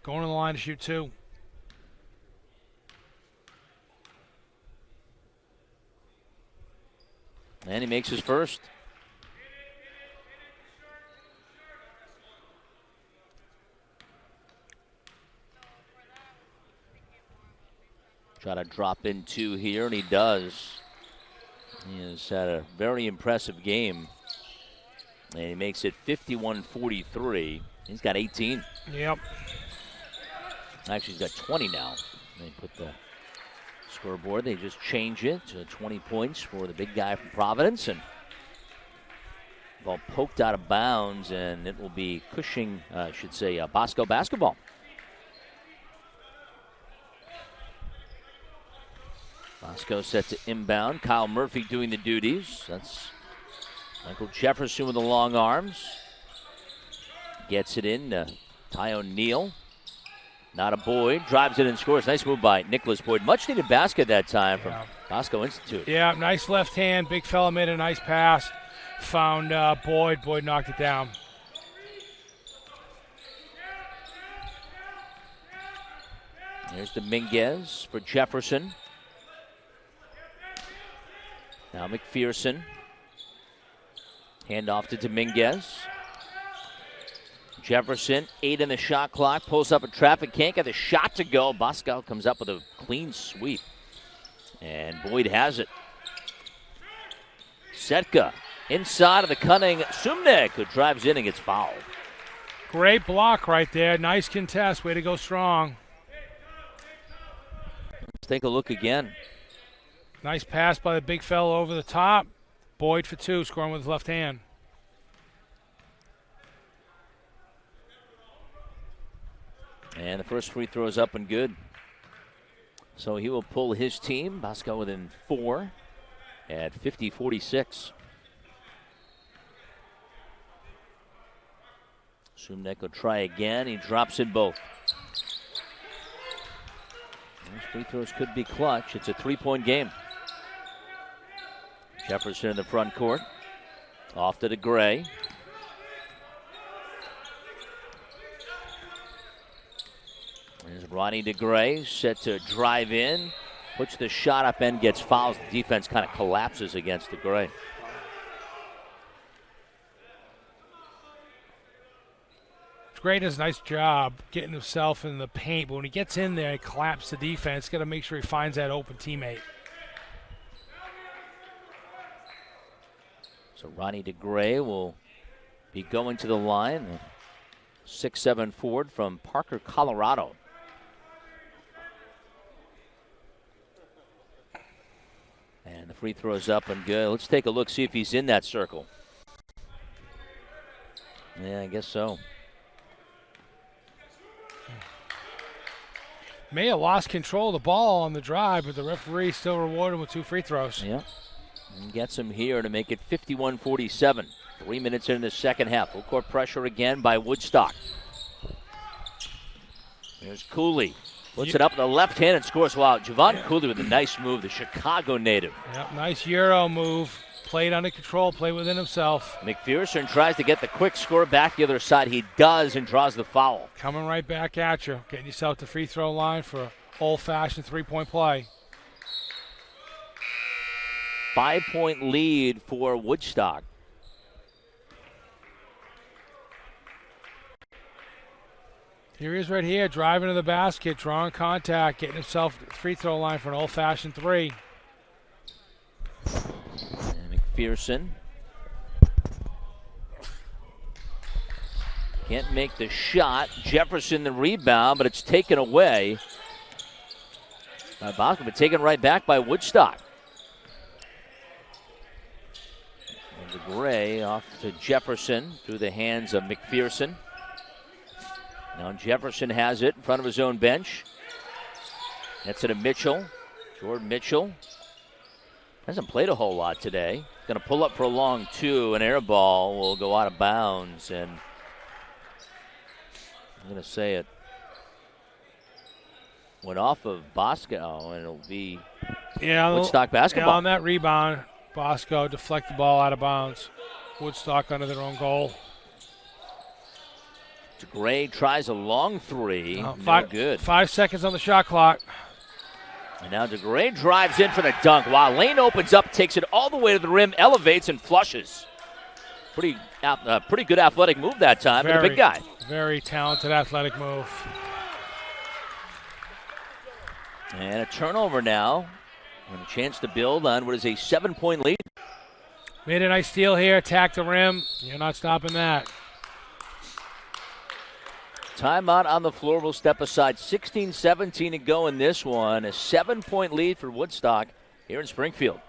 Going to the line to shoot two. And he makes his first. Try to drop in two here, and he does. He has had a very impressive game. And he makes it 51-43. He's got 18. Yep. Actually, he's got 20 now. They put the scoreboard. They just change it to 20 points for the big guy from Providence. And ball poked out of bounds, and it will be Cushing, Bosco basketball. Bosco set to inbound. Kyle Murphy doing the duties. That's Michael Jefferson with the long arms. Gets it in to Ty O'Neal. Not a Boyd. Drives it and scores. Nice move by Nicholas Boyd. Much needed basket that time from Bosco Institute. Yeah, nice left hand. Big fella made a nice pass. Found Boyd. Boyd knocked it down. There's Dominguez for Jefferson. Now McPherson. Hand off to Dominguez. Jefferson, 8 in the shot clock, pulls up a traffic, can't get the shot to go. Bosco comes up with a clean sweep. And Boyd has it. Setka inside of the cunning Sumnik, who drives in and gets fouled. Great block right there. Nice contest. Way to go strong. Let's take a look again. Nice pass by the big fellow over the top. Boyd for two, scoring with his left hand. And the first free throw is up and good. So he will pull his team. Bosco within 4 at 50-46. Sumnek will try again. He drops in both. Those free throws could be clutch. It's a 3-point game. Jefferson in the front court. Off to DeGray. There's Ronnie DeGray set to drive in. Puts the shot up and gets fouls. The defense kind of collapses against DeGray. Gray does a nice job getting himself in the paint, but when he gets in there, he collapses the defense. Got to make sure he finds that open teammate. So Ronnie DeGray will be going to the line. 6'7" forward from Parker, Colorado. And the free throw's up and good. Let's take a look, see if he's in that circle. Yeah, I guess so. May have lost control of the ball on the drive, but the referee still rewarded him with 2 free throws. Yeah. And gets him here to make it 51-47. 3 minutes in the second half. Full court pressure again by Woodstock. There's Cooley. Puts it up with the left hand and scores. Wow, Javon Cooley with a nice move, the Chicago native. Yep, nice Euro move. Played under control, played within himself. McPherson tries to get the quick score back the other side. He does and draws the foul. Coming right back at you. Getting yourself to free throw line for old-fashioned three-point play. 5-point lead for Woodstock. Here he is right here, driving to the basket, drawing contact, getting himself to the free throw line for an old-fashioned 3. And McPherson can't make the shot. Jefferson the rebound, but it's taken away by Bosco, but taken right back by Woodstock. And DeGray off to Jefferson through the hands of McPherson. Now Jefferson has it in front of his own bench. That's it to Mitchell. Jordan Mitchell hasn't played a whole lot today. Going to pull up for a long 2. An air ball will go out of bounds. And I'm going to say it went off of Bosco, and it'll be Woodstock basketball. Yeah, on that rebound, Bosco deflect the ball out of bounds. Woodstock under their own goal. DeGray tries a long 3. No good. 5 seconds on the shot clock. And now DeGray drives in for the dunk. Wow, lane opens up, takes it all the way to the rim, elevates, and flushes. Pretty good athletic move that time, but a big guy. Very talented athletic move. And a turnover now. And a chance to build on what is a 7-point lead. Made a nice steal here, attacked the rim. You're not stopping that. Timeout on the floor. We'll step aside. 16-17 to go in this one. A 7-point lead for Woodstock here in Springfield.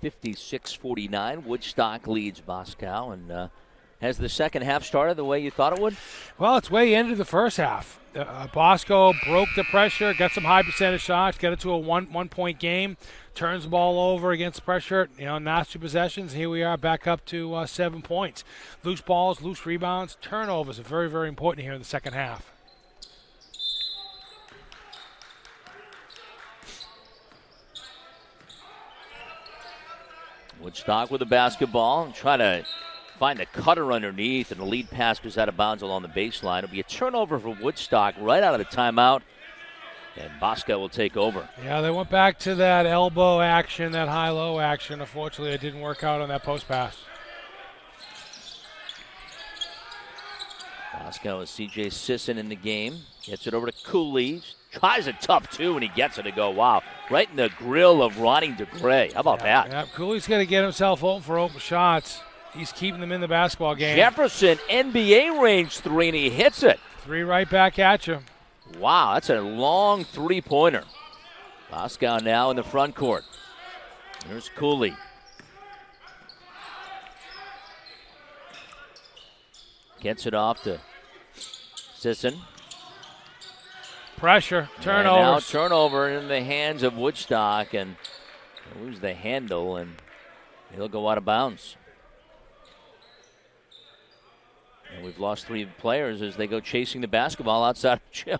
(56-49). Woodstock leads Bosco, and has the second half started the way you thought it would? Well, it's way into the first half. Bosco broke the pressure, got some high percentage shots, got it to a one-point game, turns the ball over against pressure, nasty possessions. Here we are back up to 7 points. Loose balls, loose rebounds, turnovers are very, very important here in the second half. Woodstock with the basketball and try to find a cutter underneath, and the lead pass goes out of bounds along the baseline. It'll be a turnover for Woodstock right out of the timeout, and Bosco will take over. Yeah, they went back to that elbow action, that high-low action. Unfortunately, it didn't work out on that post pass. Bosco is C.J. Sisson in the game. Gets it over to Cooley. Tries a tough 2, and he gets it to go. Wow. Right in the grill of Ronnie DeGray. How about that? Yeah, Cooley's got to get himself open for open shots. He's keeping them in the basketball game. Jefferson, NBA range 3, and he hits it. 3 right back at you. Wow, that's a long 3-pointer. Bosco now in the front court. There's Cooley. Gets it off to Sisson. Pressure, turnover. Now turnover in the hands of Woodstock, and they lose the handle, and he'll go out of bounds. And we've lost 3 players as they go chasing the basketball outside of the gym.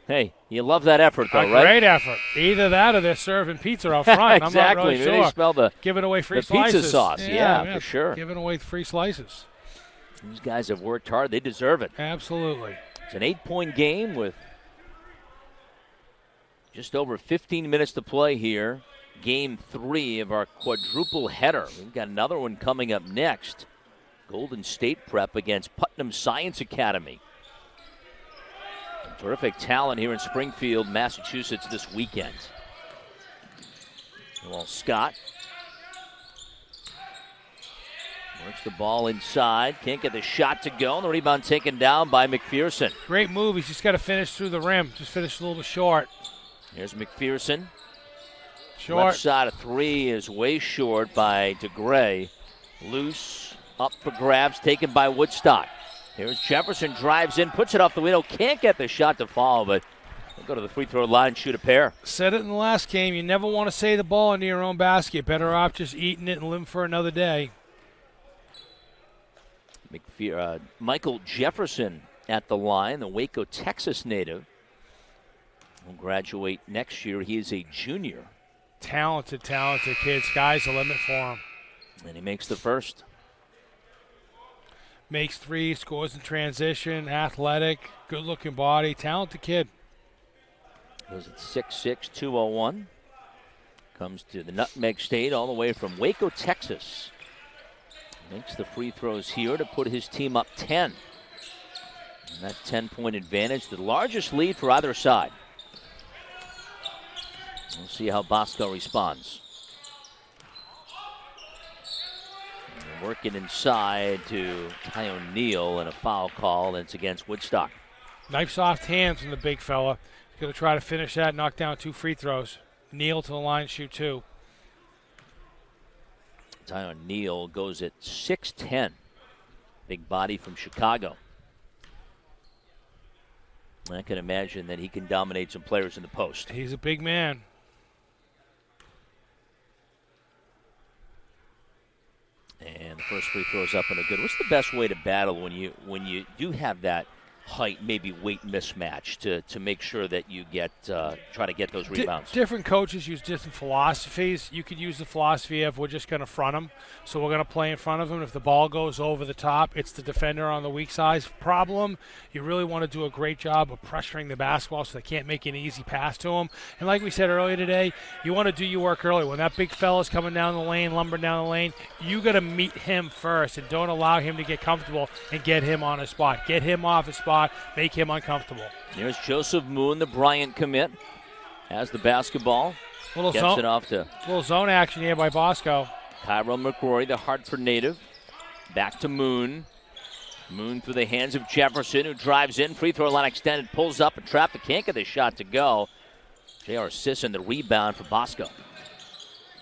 Hey, you love that effort, though, right? Great effort. Either that or they're serving pizza out front. Exactly. I'm not really sure. They smell giving away free the slices. Pizza sauce. Yeah, for sure. Giving away free slices. These guys have worked hard. They deserve it. Absolutely. It's an 8-point game with just over 15 minutes to play here. Game 3 of our quadruple header. We've got another one coming up next. Golden State prep against Putnam Science Academy. Terrific talent here in Springfield, Massachusetts this weekend. Well, Scott works the ball inside. Can't get the shot to go. And the rebound taken down by McPherson. Great move. He's just got to finish through the rim. Just finished a little bit short. Here's McPherson. Short. Left side of three is way short by DeGray. Loose, up for grabs, taken by Woodstock. Here's Jefferson, drives in, puts it off the window. Can't get the shot to fall, but they'll go to the free throw line, shoot a pair. Said it in the last game. You never want to save the ball into your own basket. Better off just eating it and living for another day. Michael Jefferson at the line, the Waco, Texas native. Will graduate next year. He is a junior. Talented kid. Sky's the limit for him. And he makes the first. Makes three, scores in transition, athletic, good-looking body, talented kid. Goes at 6'6", 201. Comes to the Nutmeg State all the way from Waco, Texas. Makes the free throws here to put his team up 10. And that 10-point advantage, the largest lead for either side. We'll see how Bosco responds. And working inside to Ty O'Neal and a foul call, and it's against Woodstock. Nice soft hands from the big fella. He's going to try to finish that, knock down 2 free throws. Neal to the line, shoot 2. Ty O'Neal goes at 6'10". Big body from Chicago. I can imagine that he can dominate some players in the post. He's a big man. And the first free throw is up and a good. What's the best way to battle when you do have that height, maybe weight mismatch to make sure that you get try to get those rebounds? Different coaches use different philosophies. You could use the philosophy of we're just going to front him, so we're going to play in front of him. If the ball goes over the top, it's the defender on the weak side problem. You really want to do a great job of pressuring the basketball so they can't make an easy pass to him. And like we said earlier today, you want to do your work early. When that big fella's coming down the lane, lumbering down the lane, you got to meet him first and don't allow him to get comfortable and get him on his spot. Get him off his spot. Make him uncomfortable. Here's Joseph Moon, the Bryant commit. Has the basketball. Gets it off to little zone action here by Bosco. Tyrone McCrory, the Hartford native. Back to Moon. Moon through the hands of Jefferson, who drives in. Free throw line extended. Pulls up and trapped. But can't get the shot to go. J.R. Sisson, the rebound for Bosco.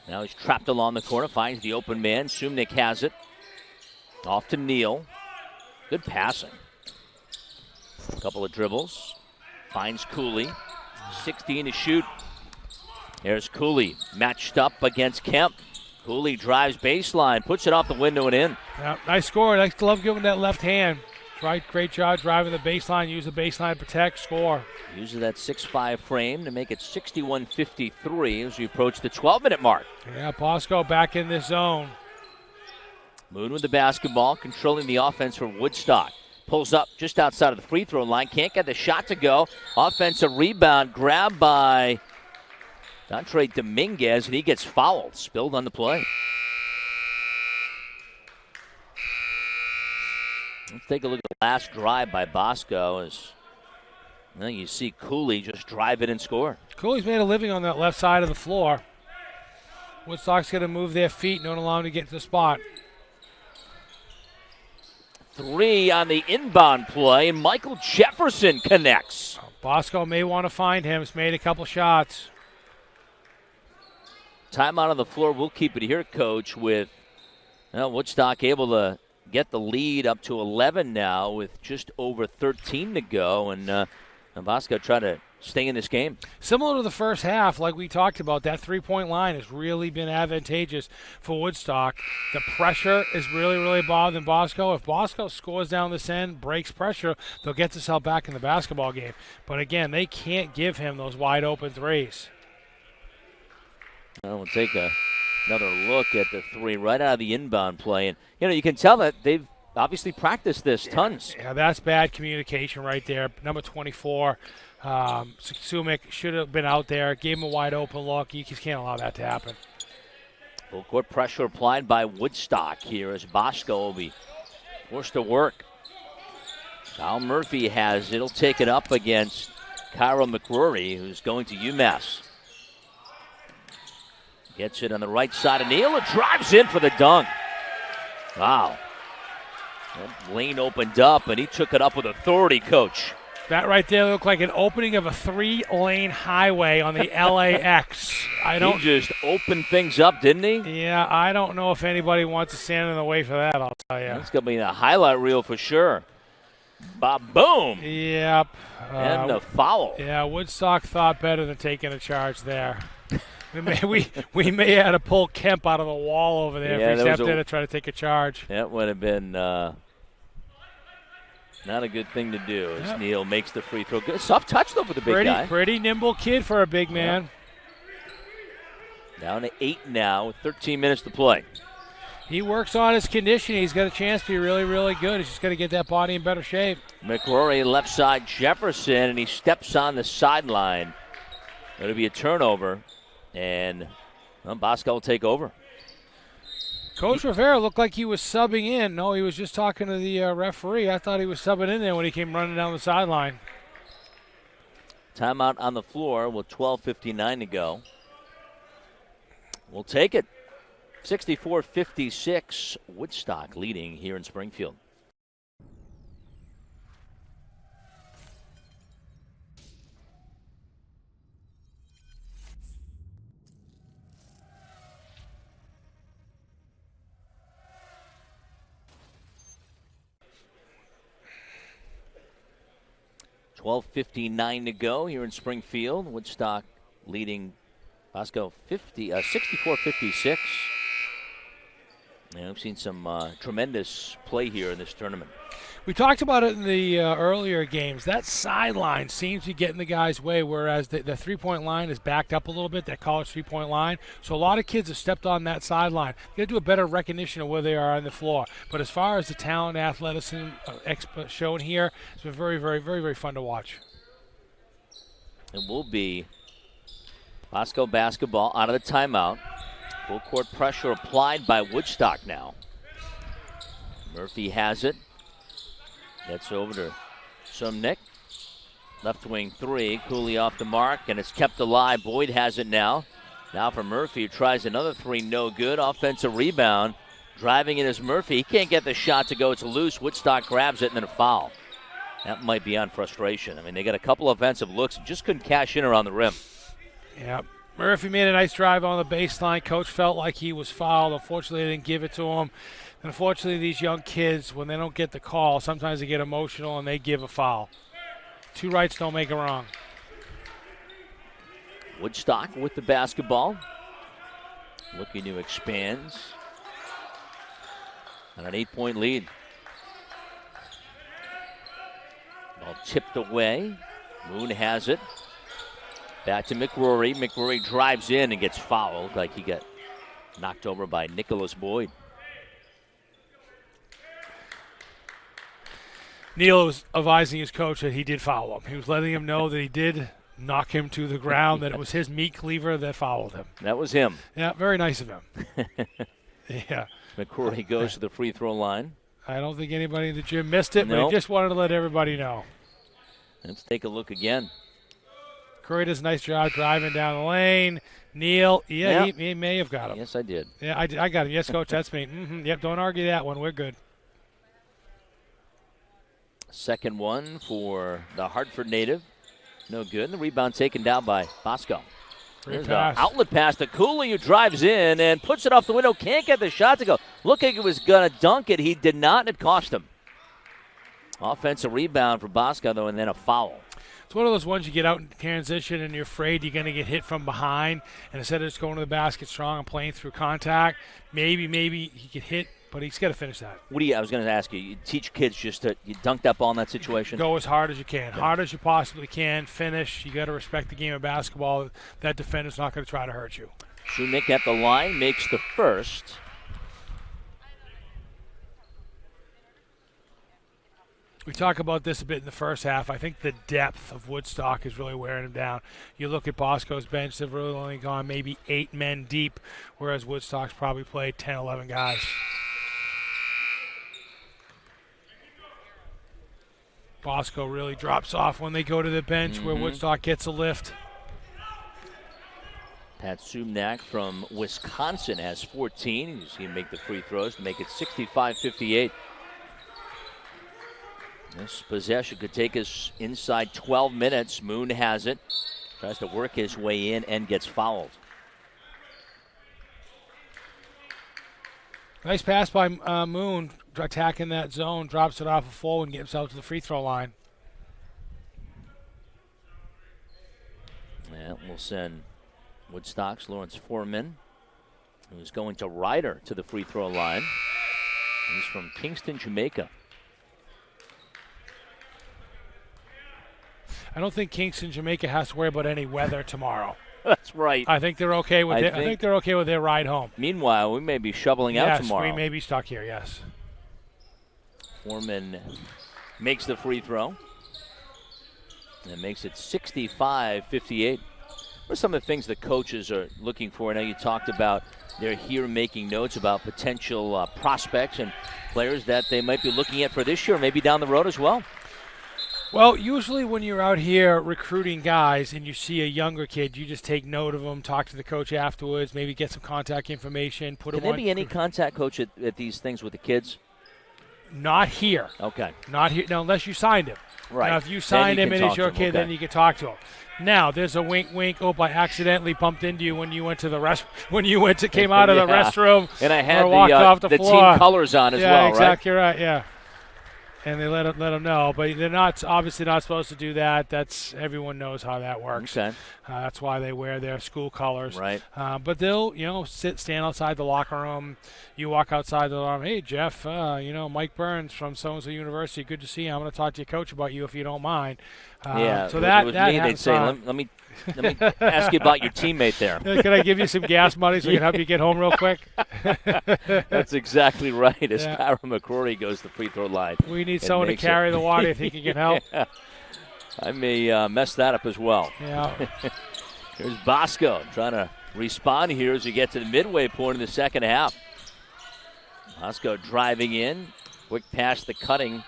Now he's trapped along the corner. Finds the open man. Sumnik has it. Off to Neal. Good passing. A couple of dribbles. Finds Cooley. 16 to shoot. There's Cooley matched up against Kemp. Cooley drives baseline, puts it off the window and in. Yeah, nice score. I love giving that left hand. Right, great job driving the baseline. Use the baseline to protect, score. Uses that 6'5" frame to make it 61-53 as we approach the 12-minute mark. Yeah, Bosco back in this zone. Moon with the basketball, controlling the offense for Woodstock. Pulls up just outside of the free throw line. Can't get the shot to go. Offensive rebound grabbed by Dontre Dominguez, and he gets fouled. Spilled on the play. Let's take a look at the last drive by Bosco. As you see Cooley just drive it and score. Cooley's made a living on that left side of the floor. Woodstock's going to move their feet, don't allow him to get to the spot. 3 on the inbound play, and Michael Jefferson connects. Bosco may want to find him. He's made a couple shots. Timeout on the floor. We'll keep it here, Coach, with Woodstock able to get the lead up to 11 now with just over 13 to go, and Bosco trying to stay in this game. Similar to the first half, like we talked about, that three-point line has really been advantageous for Woodstock. The pressure is really, really bothering Bosco. If Bosco scores down this end, breaks pressure, they'll get themselves back in the basketball game. But again, they can't give him those wide-open threes. We'll take another look at the 3 right out of the inbound play. And, you can tell that they've obviously practiced this tons. Yeah, that's bad communication right there. Number 24, Sumik should have been out there, gave him a wide open look. You just can't allow that to happen. Full court pressure applied by Woodstock here as Bosco will be forced to work. Kyle Murphy has it. He'll take it up against Kyra McCrory, who's going to UMass. Gets it on the right side of Neal and drives in for the dunk. Wow. That lane opened up, and he took it up with authority, Coach. That right there looked like an opening of a 3-lane highway on the LAX. He just opened things up, didn't he? Yeah, I don't know if anybody wants to stand in the way for that, I'll tell you. It's going to be a highlight reel for sure. Boom. Yep. And a foul. Yeah, Woodstock thought better than taking a charge there. we may have had to pull Kemp out of the wall over there if he stepped in to try to take a charge. That would have been not a good thing to do as Neal makes the free throw. Good soft touch, though, for the big guy. Pretty nimble kid for a big man. Down to 8 now with 13 minutes to play. He works on his conditioning. He's got a chance to be really, really good. He's just got to get that body in better shape. McCrory left side Jefferson, and he steps on the sideline. It'll be a turnover, and Bosco will take over. Coach Rivera looked like he was subbing in. No, he was just talking to the referee. I thought he was subbing in there when he came running down the sideline. Timeout on the floor with 12:59 to go. We'll take it. 64-56, Woodstock leading here in Springfield. $12:59 to go here in Springfield. Woodstock leading Bosco 64-56. Yeah, we've seen some tremendous play here in this tournament. We talked about it in the earlier games. That sideline seems to be getting the guys' way, whereas the three-point line is backed up a little bit, that college three-point line. So a lot of kids have stepped on that sideline. They got to do a better recognition of where they are on the floor. But as far as the talent, athleticism shown here, it's been very, very, very, very fun to watch. It will be Bosco basketball out of the timeout. Full court pressure applied by Woodstock now. Murphy has it. Gets over to Sumnick. Left wing three. Cooley off the mark, and it's kept alive. Boyd has it now. Now for Murphy, who tries another three. No good. Offensive rebound. Driving it is Murphy. He can't get the shot to go. It's loose. Woodstock grabs it, and then a foul. That might be on frustration. I mean, they got a couple offensive looks. Just couldn't cash in around the rim. Yeah. Murphy made a nice drive on the baseline. Coach felt like he was fouled. Unfortunately, they didn't give it to him. And unfortunately, these young kids, when they don't get the call, sometimes they get emotional and they give a foul. Two rights don't make a wrong. Woodstock with the basketball. Looking to expand. On an 8-point lead. Ball tipped away. Moon has it. Back to McCrory. McCrory drives in and gets fouled, like he got knocked over by Nicholas Boyd. Neal was advising his coach that he did foul him. He was letting him know that he did knock him to the ground, that it was his meat cleaver that fouled him. That was him. Yeah, very nice of him. Yeah. McCrory goes to the free throw line. I don't think anybody in the gym missed it, Nope. but he just wanted to let everybody know. Let's take a look again. Curry does a nice job driving down the lane. Neal, he may have got him. Yes, I did. Yeah, I got him. Yes, Coach, that's me. Yep, don't argue that one. We're good. Second one for the Hartford native. No good. And the rebound taken down by Bosco. There's an outlet pass to Cooley, who drives in and puts it off the window. Can't get the shot to go. Looked like he was going to dunk it. He did not, and it cost him. Offensive rebound for Bosco, though, and then a foul. It's one of those ones you get out in transition and you're afraid you're going to get hit from behind. And instead of just going to the basket strong and playing through contact, maybe he could hit, but he's got to finish that. I was going to ask you, you teach kids just to dunk that ball in that situation? Go as hard as you can, hard as you possibly can, finish. You got to respect the game of basketball. That defender's not going to try to hurt you. Schumick at the line makes the first. We talk about this a bit in the first half. I think the depth of Woodstock is really wearing him down. You look at Bosco's bench, they've really only gone maybe 8 men deep, whereas Woodstock's probably played 10, 11 guys. Bosco really drops off when they go to the bench where Woodstock gets a lift. Pat Sumnak from Wisconsin has 14. You see him make the free throws to make it 65-58. This possession could take us inside 12 minutes. Moon has it. Tries to work his way in and gets fouled. Nice pass by Moon, attacking that zone, drops it off a full and gets himself to the free throw line. Yeah, we'll send Woodstock's Lawrence Foreman, who's going to Ryder to the free throw line. He's from Kingston, Jamaica. I don't think Kingston, Jamaica has to worry about any weather tomorrow. That's right. I think they're okay with I think they're okay with their ride home. Meanwhile, we may be shoveling out tomorrow. Yes, we may be stuck here, yes. Foreman makes the free throw. And makes it 65-58. What are some of the things the coaches are looking for? I know you talked about they're here making notes about potential prospects and players that they might be looking at for this year, maybe down the road as well. Well, usually when you're out here recruiting guys and you see a younger kid, you just take note of them, talk to the coach afterwards, maybe get some contact information, put them on. Can there be any contact coach at these things with the kids? Not here. Okay. Not here. No, unless you signed him. Right. Now, if you signed him and he's your kid, then you can talk to him. Now, there's a wink, wink. Oh, I accidentally bumped into you when you went to the came out of the restroom. And I had the floor. Team colors on as well, right? Yeah, exactly right. Yeah. And they let them know, but they're obviously not supposed to do that. Everyone knows how that works. Okay. That's why they wear their school colors. Right. But they'll, stand outside the locker room. You walk outside the locker room. Hey, Jeff, Mike Burns from so-and-so university. Good to see you. I'm going to talk to your coach about you if you don't mind. Yeah. So that me, they'd say, let me ask you about your teammate there. Can I give you some gas money so we can help you get home real quick? That's exactly right. As Kyra McCrory goes to the free throw line. We need someone to carry the water if he can help. Yeah. I may mess that up as well. Yeah. Here's Bosco trying to respond here as we get to the midway point in the second half. Bosco driving in. Quick pass the cutting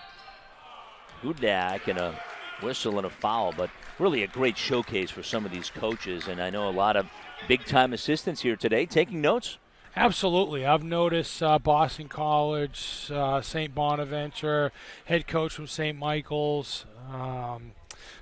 Hudak and a whistle and a foul, but really a great showcase for some of these coaches, and I know a lot of big-time assistants here today taking notes. Absolutely. I've noticed Boston College, St. Bonaventure, head coach from St. Michael's.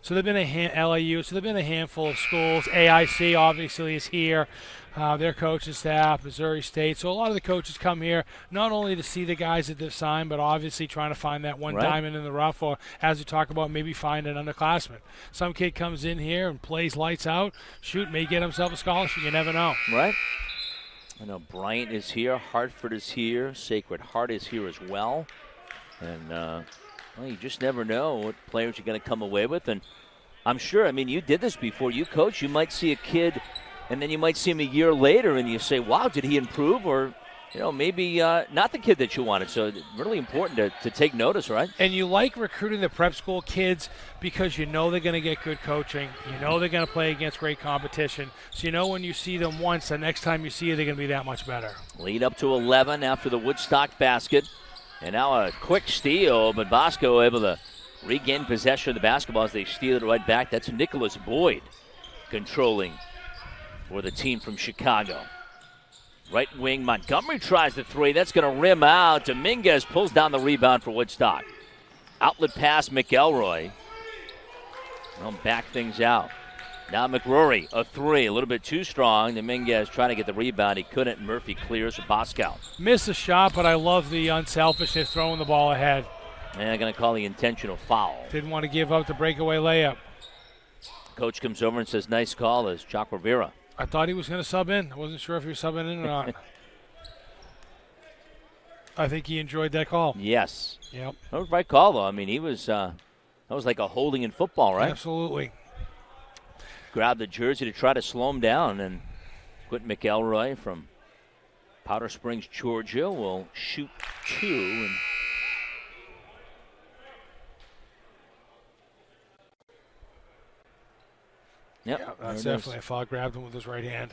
So there have been LAU, so there have been a handful of schools. AIC obviously is here. Their coaching staff, Missouri State. So a lot of the coaches come here not only to see the guys that they've signed, but obviously trying to find that one diamond in the rough, or as we talk about, maybe find an underclassman. Some kid comes in here and plays lights out. Shoot, may get himself a scholarship. You never know. Right. I know Bryant is here. Hartford is here. Sacred Heart is here as well. And, you just never know what players you're going to come away with. And I'm sure, you did this before. You coach, you might see a kid – and then you might see him a year later and you say, wow, did he improve? Or, maybe not the kid that you wanted. So really important to take notice, right? And you like recruiting the prep school kids because you know they're going to get good coaching. You know they're going to play against great competition. So when you see them once, the next time you see you, they're going to be that much better. Lead up to 11 after the Woodstock basket. And now a quick steal, but Bosco able to regain possession of the basketball as they steal it right back. That's Nicholas Boyd controlling for the team from Chicago. Right wing, Montgomery tries the three. That's going to rim out. Dominguez pulls down the rebound for Woodstock. Outlet pass, McElroy. They'll back things out. Now McRory, a three, a little bit too strong. Dominguez trying to get the rebound. He couldn't. Murphy clears for Bosco. Missed the shot, but I love the unselfishness throwing the ball ahead. And they're going to call the intentional foul. Didn't want to give up the breakaway layup. Coach comes over and says, nice call, as Chuck Rivera. I thought he was going to sub in. I wasn't sure if he was subbing in or not. I think he enjoyed that call. Yes. Yep. That was the right call, though. He was that was like a holding in football, right? Absolutely. Grabbed the jersey to try to slow him down, and Quentin McElroy from Powder Springs, Georgia, will shoot two. And yep, yeah, that's definitely a foul. Grabbed him with his right hand.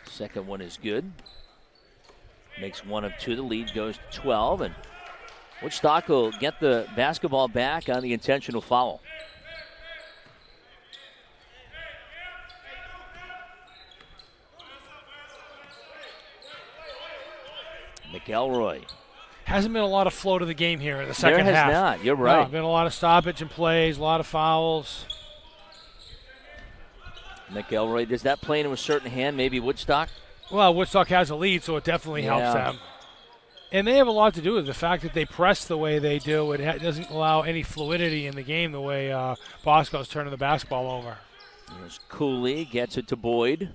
Second one is good. Makes 1 of 2. The lead goes to 12, and Woodstock will get the basketball back on the intentional foul. McElroy. Hasn't been a lot of flow to the game here in the second half. There has not. You're right. No, been a lot of stoppage and plays, a lot of fouls. McElroy, does that play into a certain hand? Maybe Woodstock? Well, Woodstock has a lead, so it definitely helps them. And they have a lot to do with the fact that they press the way they do. It doesn't allow any fluidity in the game the way Bosco's turning the basketball over. There's Cooley, gets it to Boyd.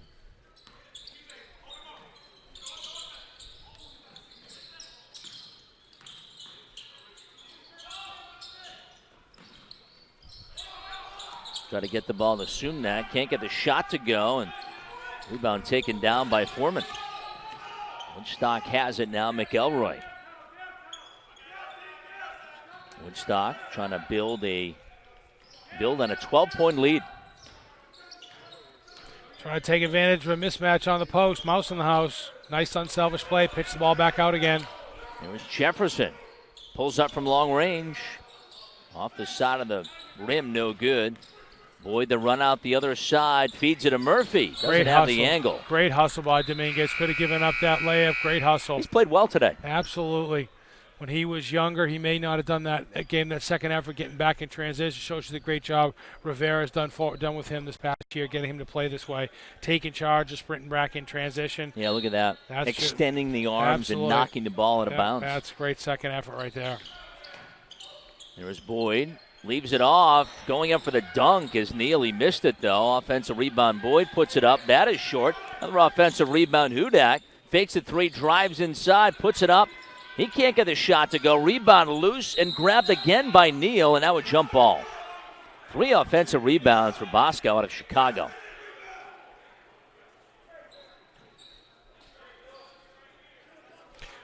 Try to get the ball to Sumnak. Can't get the shot to go, and rebound taken down by Foreman. Woodstock has it now, McElroy. Woodstock trying to build on a 12-point lead. Trying to take advantage of a mismatch on the post. Mouse in the house. Nice unselfish play. Pitch the ball back out again. There's Jefferson. Pulls up from long range. Off the side of the rim, no good. Boyd the run out the other side, feeds it to Murphy. Doesn't have the angle. Great hustle by Dominguez. Could have given up that layup. Great hustle. He's played well today. Absolutely. When he was younger, he may not have done that game, that second effort, getting back in transition. Shows you the great job Rivera's done with him this past year, getting him to play this way. Taking charge, just sprinting back in transition. Yeah, look at that. That's extending the arms and knocking the ball out of bounds. That's a great second effort right there. There's Boyd. Leaves it off. Going up for the dunk is Neal. He missed it, though. Offensive rebound. Boyd puts it up. That is short. Another offensive rebound. Hudak fakes it 3, drives inside, puts it up. He can't get the shot to go. Rebound loose and grabbed again by Neal, and now a jump ball. 3 offensive rebounds for Bosco out of Chicago.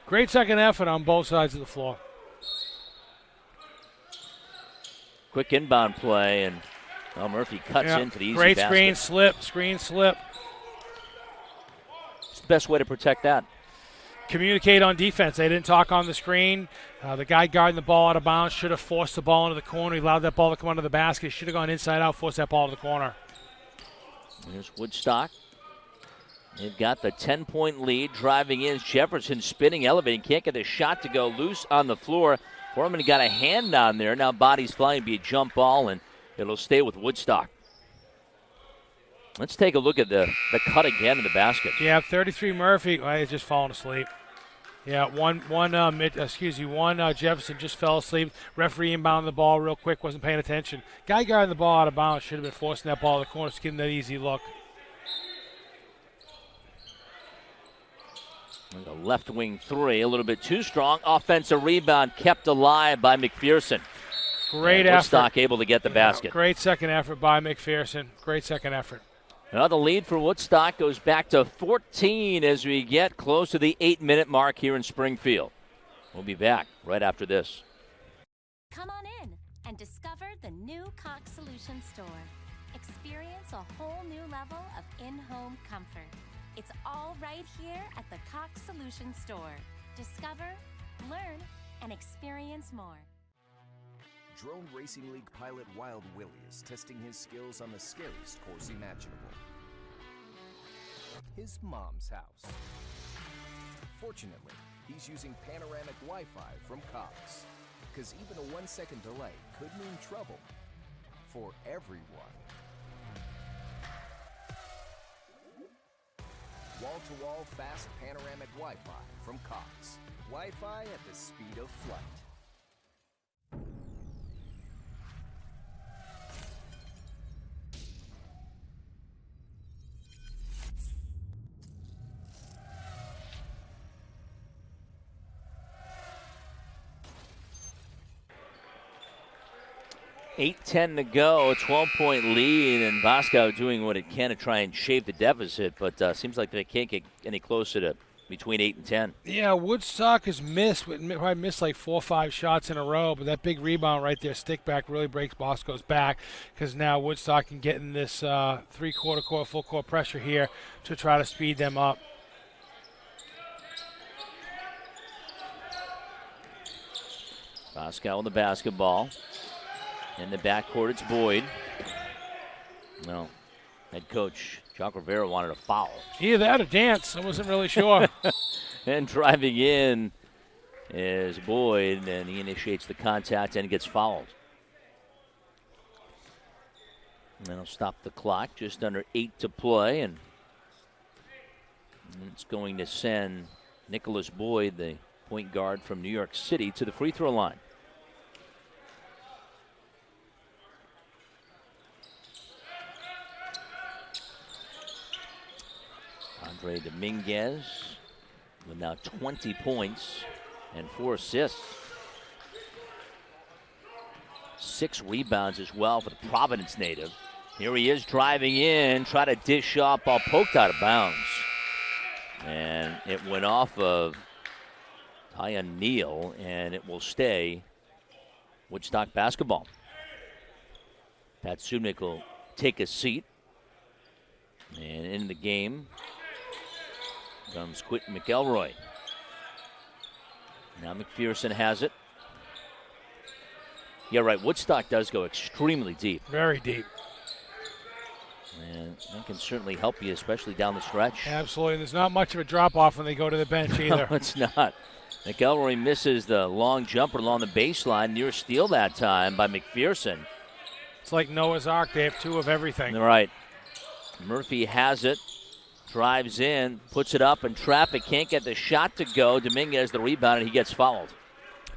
Great second effort on both sides of the floor. Quick inbound play, and Murphy cuts into the easy great basket. Screen slip. It's the best way to protect that. Communicate on defense. They didn't talk on the screen. The guy guarding the ball out of bounds should have forced the ball into the corner. He allowed that ball to come under the basket. He should have gone inside out, forced that ball to the corner. Here's Woodstock. They've got the 10-point lead. Driving in, Jefferson spinning, elevating. Can't get the shot to go. Loose on the floor. Foreman got a hand on there. Now bodies flying, be a jump ball, and it'll stay with Woodstock. Let's take a look at the cut again in the basket. Yeah, 33 Murphy. Well, he's just falling asleep. Yeah, one Jefferson just fell asleep. Referee inbounded the ball real quick, wasn't paying attention. Guy guarding the ball out of bounds should have been forcing that ball to the corner to give him that easy look. The left wing 3, a little bit too strong. Offensive rebound kept alive by McPherson. Great effort. Woodstock able to get the basket. Great second effort by McPherson. Great second effort. Now the lead for Woodstock goes back to 14 as we get close to the 8-minute mark here in Springfield. We'll be back right after this. Come on in and discover the new Cox Solutions store. Experience a whole new level of in-home comfort. It's all right here at the Cox Solutions store. Discover, learn, and experience more. Drone Racing League pilot Wild Willie is testing his skills on the scariest course imaginable. His mom's house. Fortunately, he's using panoramic Wi-Fi from Cox, because even a 1-second delay could mean trouble for everyone. Wall-to-wall fast panoramic Wi-Fi from Cox. Wi-Fi at the speed of flight. $8:10 to go, a 12-point lead, and Bosco doing what it can to try and shave the deficit, but seems like they can't get any closer to between 8 and 10. Yeah, Woodstock has probably missed like 4 or 5 shots in a row, but that big rebound right there, stick back, really breaks Bosco's back, because now Woodstock can get in this three-quarter court, full court pressure here to try to speed them up. Bosco with the basketball. In the backcourt, it's Boyd. No, head coach Chuck Rivera wanted a foul. Either that or dance. I wasn't really sure. And driving in is Boyd, and he initiates the contact and gets fouled. And that'll stop the clock. Just under 8 to play, and it's going to send Nicholas Boyd, the point guard from New York City, to the free throw line. Andre Dominguez with now 20 points and 4 assists. 6 rebounds as well for the Providence native. Here he is driving in, try to dish up, ball poked out of bounds. And it went off of Tyan Neal, and it will stay Woodstock basketball. Pat Subnik will take a seat. And in the game comes Quentin McElroy. Now McPherson has it. Yeah, right. Woodstock does go extremely deep. Very deep. And that can certainly help you, especially down the stretch. Absolutely. There's not much of a drop-off when they go to the bench either. No, it's not. McElroy misses the long jumper along the baseline. Near steal that time by McPherson. It's like Noah's Ark. They have 2 of everything. All right. Murphy has it. Drives in, puts it up in traffic, can't get the shot to go. Dominguez the rebound, and he gets fouled.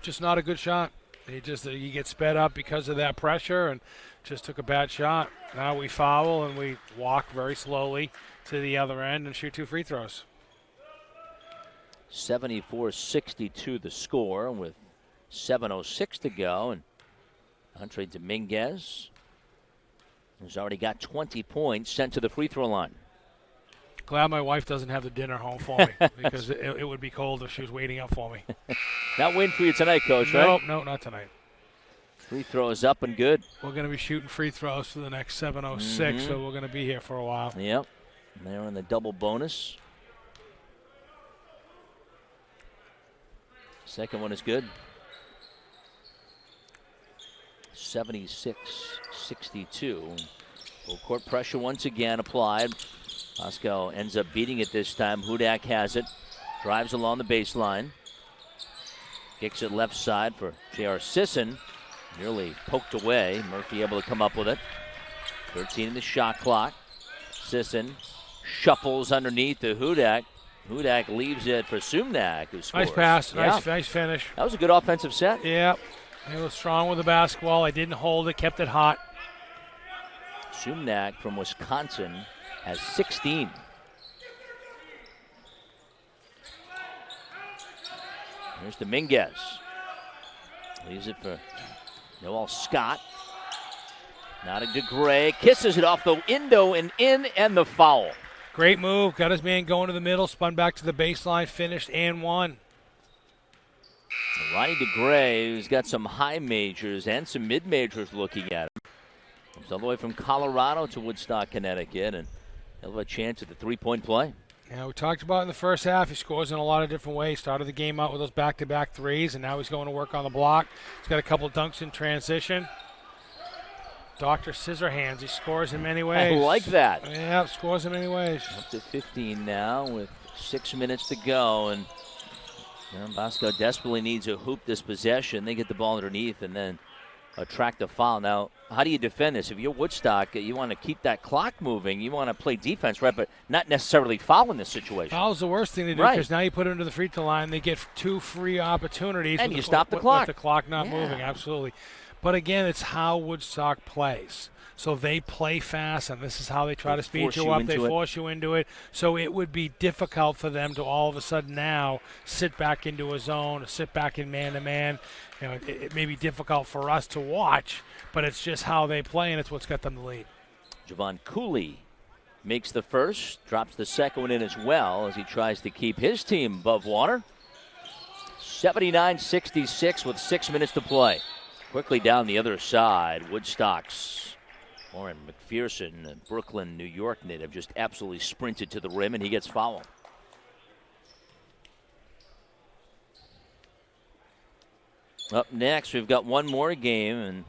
Just not a good shot. He gets sped up because of that pressure and just took a bad shot. Now we foul and we walk very slowly to the other end and shoot 2 free throws. 74-62 the score with 7:06 to go. And Andre Dominguez has already got 20 points, sent to the free throw line. Glad my wife doesn't have the dinner home for me because it would be cold if she was waiting up for me. Not win for you tonight, Coach, right? No, not tonight. Free throw is up and good. We're going to be shooting free throws for the next 7:06, so we're going to be here for a while. Yep. And they're in the double bonus. Second one is good. 76-62. Full court pressure once again applied. Bosco ends up beating it this time. Hudak has it. Drives along the baseline. Kicks it left side for J.R. Sisson. Nearly poked away. Murphy able to come up with it. 13 in the shot clock. Sisson shuffles underneath to Hudak. Hudak leaves it for Sumnak, who scores. Nice pass. Yeah. Nice finish. That was a good offensive set. Yeah. He was strong with the basketball. I didn't hold it. Kept it hot. Sumnak from Wisconsin has 16. Here's Dominguez. Leaves it for Noel Scott. Nodding to Gray. Kisses it off the window and in, and the foul. Great move. Got his man going to the middle. Spun back to the baseline. Finished and won. Ronnie DeGray, who's got some high majors and some mid majors looking at him. He's all the way from Colorado to Woodstock, Connecticut, and he'll have a chance at the three-point play. Yeah, we talked about in the first half, he scores in a lot of different ways. Started the game out with those back-to-back threes, and now he's going to work on the block. He's got a couple dunks in transition. Dr. Scissorhands, he scores in many ways. I like that. Yeah, scores in many ways. Up to 15 now with 6 minutes to go, and Bosco desperately needs a hoop this possession. They get the ball underneath and then attract a foul. Now, how do you defend this? If you're Woodstock, you want to keep that clock moving. You want to play defense, right, but not necessarily foul in this situation. Foul's the worst thing to do because now you put them to the free throw line. They get 2 free opportunities. And you stop the clock. With the clock not moving, absolutely. But, again, it's how Woodstock plays. So they play fast, and this is how they try to speed you up. They force you into it. So it would be difficult for them to all of a sudden now sit back into a zone or sit back in man-to-man. It may be difficult for us to watch, but it's just how they play, and it's what's got them the lead. Javon Cooley makes the first, drops the second one in as well as he tries to keep his team above water. 79-66 with 6 minutes to play. Quickly down the other side, Woodstock's Warren McPherson, a Brooklyn, New York native, just absolutely sprinted to the rim, and he gets fouled. Up next, we've got one more game, and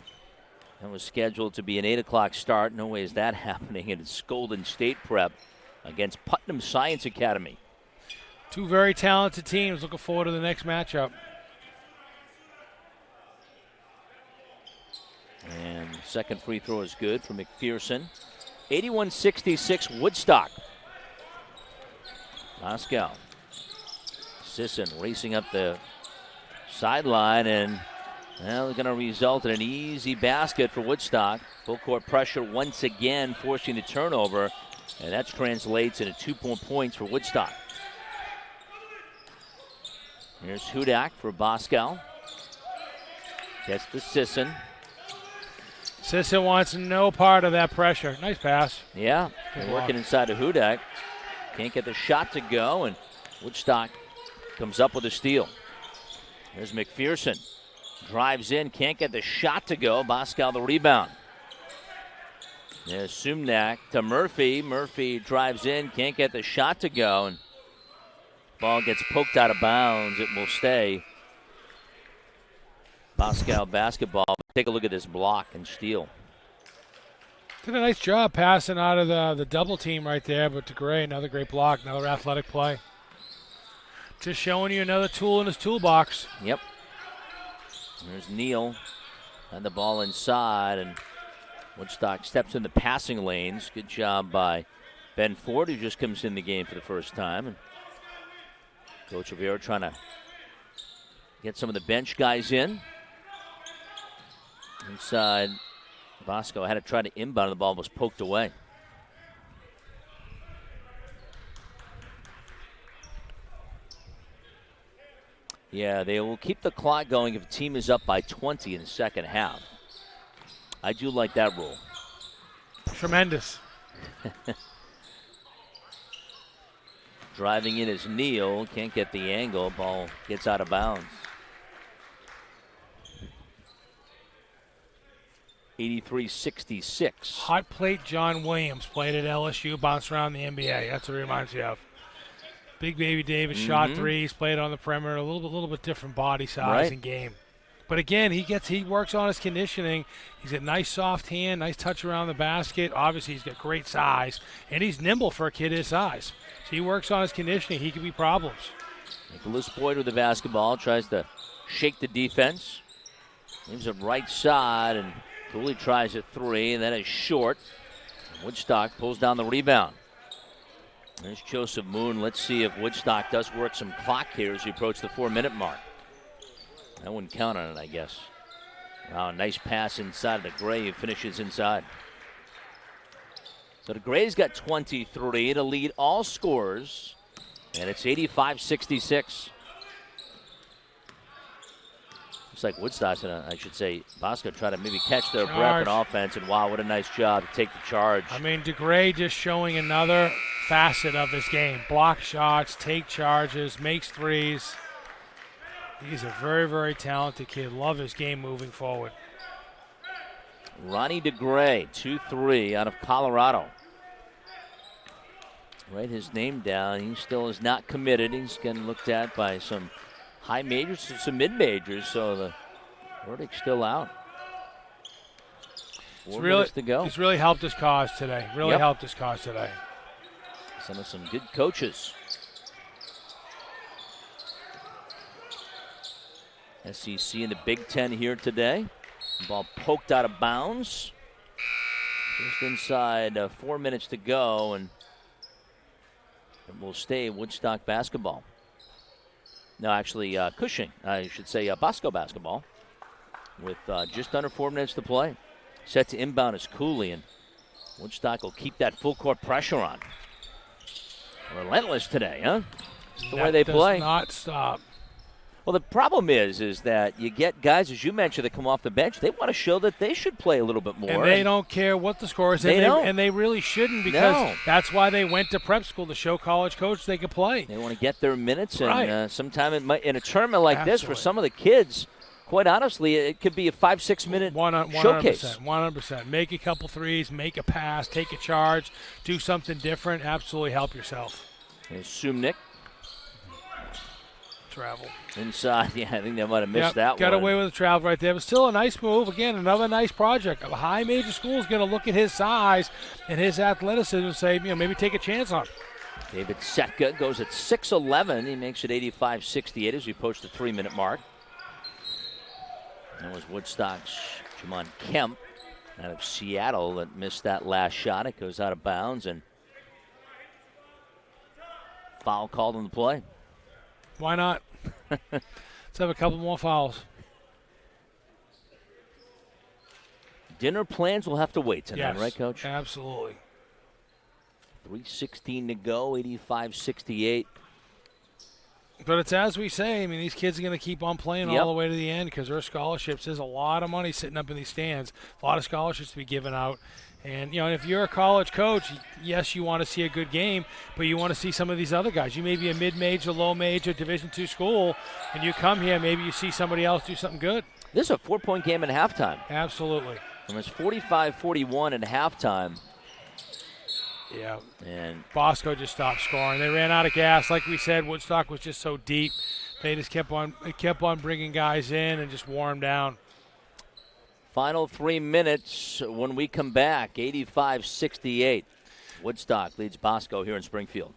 that was scheduled to be an 8 o'clock start. No way is that happening. It's Golden State Prep against Putnam Science Academy. Two very talented teams. Looking forward to the next matchup. And second free throw is good for McPherson. 81-66 Woodstock. Bosco. Sisson racing up the sideline, and well, going to result in an easy basket for Woodstock. Full court pressure once again, forcing the turnover, and that translates into 2 points for Woodstock. Here's Hudak for Bosco. Gets to Sisson. Sisson wants no part of that pressure. Nice pass. Yeah, they're working inside of Hudak. Can't get the shot to go, and Woodstock comes up with a steal. There's McPherson. Drives in, can't get the shot to go. Bosco the rebound. There's Sumnak to Murphy. Murphy drives in, can't get the shot to go, and ball gets poked out of bounds. It will stay Bosco basketball. Take a look at this block and steal. Did a nice job passing out of the double team right there, but DeGray, another great block, another athletic play. Just showing you another tool in his toolbox. Yep. There's Neal. And the ball inside, and Woodstock steps in the passing lanes. Good job by Ben Ford, who just comes in the game for the first time. And Coach Rivera trying to get some of the bench guys in. Inside, Bosco had to try to inbound, and the ball was poked away. Yeah, they will keep the clock going if the team is up by 20 in the second half. I do like that rule. Tremendous. Driving in is Neal. Can't get the angle. Ball gets out of bounds. 83-66. Hot plate John Williams played at LSU, bounced around the NBA. That's what it reminds you of. Big baby Davis shot threes, played on the perimeter, a little bit different body size and game. But again, he works on his conditioning. He's got nice soft hand, nice touch around the basket. Obviously, he's got great size, and he's nimble for a kid his size. So he works on his conditioning. He can be problems. Nicholas Boyd with the basketball, tries to shake the defense. Leaves it right side, and Cooley tries a three, and that is short. Woodstock pulls down the rebound. There's Joseph Moon. Let's see if Woodstock does work some clock here as we approach the 4-minute mark. I wouldn't count on it, I guess. Wow, nice pass inside of DeGray, who finishes inside. So DeGray's got 23 to lead all scorers, and it's 85-66. Looks like Woodstock's I should say, Bosco try to maybe catch their breath in offense, and wow, what a nice job to take the charge. I mean, DeGray just showing another facet of his game. Block shots, take charges, makes threes. He's a very, very talented kid. Love his game moving forward. Ronnie DeGray, 2-3 out of Colorado. Write his name down. He still is not committed. He's getting looked at by some high majors and some mid-majors, so the verdict's still out. 4 minutes to go. He's really helped his cause today. Helped his cause today. Some of some good coaches. SEC in the Big Ten here today. Ball poked out of bounds. Just inside 4 minutes to go, and it will stay Woodstock basketball. No, actually Cushing, I should say Bosco basketball, with just under 4 minutes to play. Set to inbound is Cooley, and Woodstock will keep that full court pressure on. Relentless today, huh? That's the way they play. Does not stop. Well, the problem is that you get guys, as you mentioned, that come off the bench. They want to show that they should play a little bit more. And they don't care what the score is. And they really shouldn't, because that's why they went to prep school, to show college coaches they could play. They want to get their minutes, and sometime in a tournament like this, for some of the kids, quite honestly, it could be a 5-6 minute showcase. 100%. Make a couple threes, make a pass, take a charge, do something different. Absolutely help yourself. There's Sumnik. travel. Inside, yeah, I think they might have missed that one. Got away with the travel right there. But still a nice move. Again, another nice project. A high major school is going to look at his size and his athleticism and say, maybe take a chance on him. David Setka goes at 6'11". He makes it 85-68 as we approach the 3-minute mark. That was Woodstock's Jamon Kemp out of Seattle that missed that last shot. It goes out of bounds, and foul called on the play. Why not? Let's have a couple more fouls. Dinner plans will have to wait tonight, yes, right, Coach? Absolutely. 3:16 to go, 85-68. But it's as we say, these kids are going to keep on playing all the way to the end because their scholarships, there's a lot of money sitting up in these stands, a lot of scholarships to be given out. And, if you're a college coach, yes, you want to see a good game, but you want to see some of these other guys. You may be a mid-major, low-major, Division II school, and you come here, maybe you see somebody else do something good. This is a 4-point game at halftime. Absolutely. And it's 45-41 at halftime. Yeah. And Bosco just stopped scoring. They ran out of gas. Like we said, Woodstock was just so deep. They just kept on bringing guys in and just wore them down. Final 3 minutes when we come back, 85-68. Woodstock leads Bosco here in Springfield.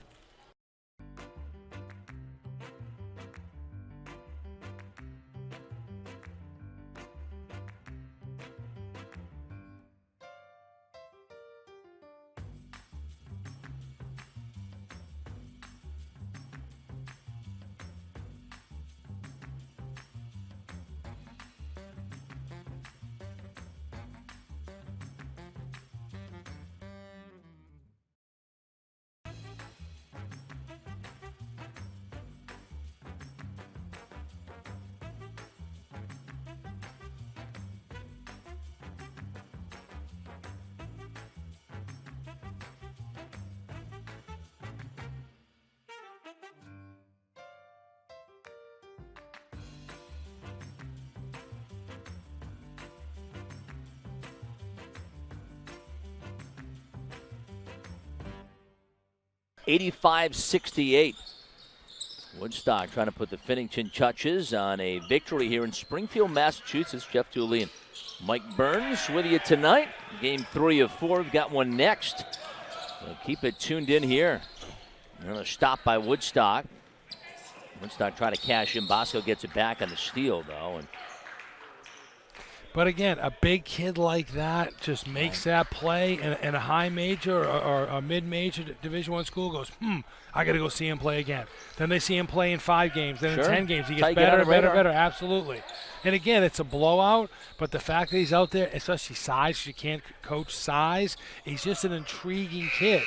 $85-68. Woodstock trying to put the finishing touches on a victory here in Springfield, Massachusetts. Jeff Dooley and Mike Burns with you tonight. Game 3 of 4. We've got one next. So keep it tuned in here. Another stop by Woodstock. Woodstock trying to cash in. Bosco gets it back on the steal, though. But again, a big kid like that just makes that play, and a high major or a mid-major Division I school goes, I got to go see him play again. Then they see him play in 5 games, then in 10 games. He gets better and better, absolutely. And again, it's a blowout, but the fact that he's out there, especially size, you can't coach size, he's just an intriguing kid.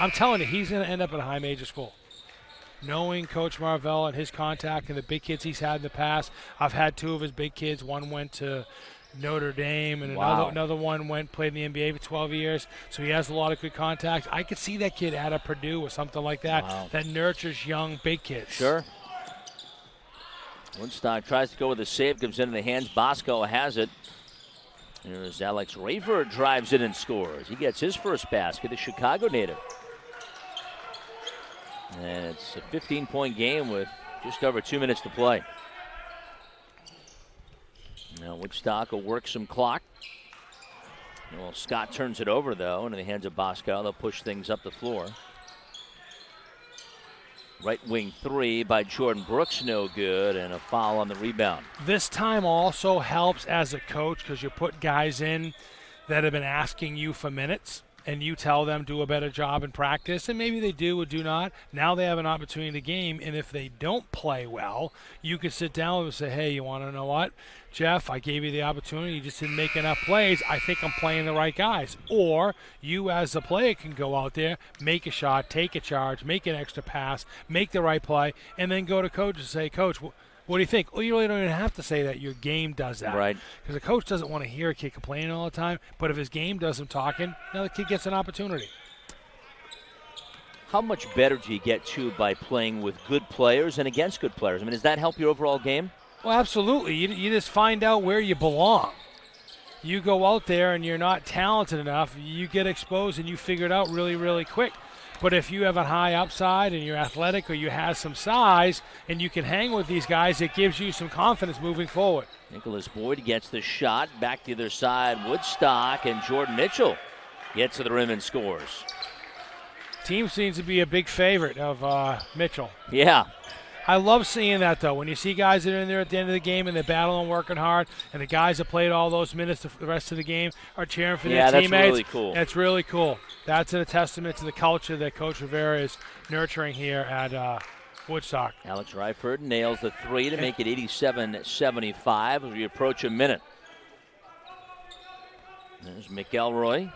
I'm telling you, he's going to end up at a high major school. Knowing Coach Marvell and his contact and the big kids he's had in the past, I've had 2 of his big kids. One went to Notre Dame, and another one played in the NBA for 12 years. So he has a lot of good contacts. I could see that kid out of Purdue or something like that that nurtures young big kids. Sure. Woodstock tries to go with a save, comes into the hands. Bosco has it. Here's Alex Rayford, drives it and scores. He gets his first basket, a Chicago native. And it's a 15-point game with just over 2 minutes to play. Now Woodstock will work some clock. Well, Scott turns it over, though, into the hands of Bosco. They'll push things up the floor. Right wing 3 by Jordan Brooks, no good, and a foul on the rebound. This time also helps as a coach because you put guys in that have been asking you for minutes, and you tell them do a better job in practice, and maybe they do or do not. Now they have an opportunity to game, and if they don't play well, you can sit down and say, hey, you want to know what? Jeff, I gave you the opportunity. You just didn't make enough plays. I think I'm playing the right guys. Or you as a player can go out there, make a shot, take a charge, make an extra pass, make the right play, and then go to coach and say, Coach, what do you think? Well, you really don't even have to say that. Your game does that. Right. Because the coach doesn't want to hear a kid complaining all the time, but if his game does him talking, now the kid gets an opportunity. How much better do you get to by playing with good players and against good players? I mean, does that help your overall game? Well, absolutely. You just find out where you belong. You go out there and you're not talented enough, you get exposed and you figure it out really, really quick. But if you have a high upside and you're athletic or you have some size and you can hang with these guys, it gives you some confidence moving forward. Nicholas Boyd gets the shot. Back to the other side, Woodstock, and Jordan Mitchell gets to the rim and scores. Team seems to be a big favorite of Mitchell. Yeah. I love seeing that, though. When you see guys that are in there at the end of the game and they're battling, working hard, and the guys that played all those minutes the rest of the game are cheering for their teammates. Yeah, that's really cool. That's really cool. That's a testament to the culture that Coach Rivera is nurturing here at Woodstock. Alex Ryford nails the three to make it 87-75 as we approach a minute. There's McElroy.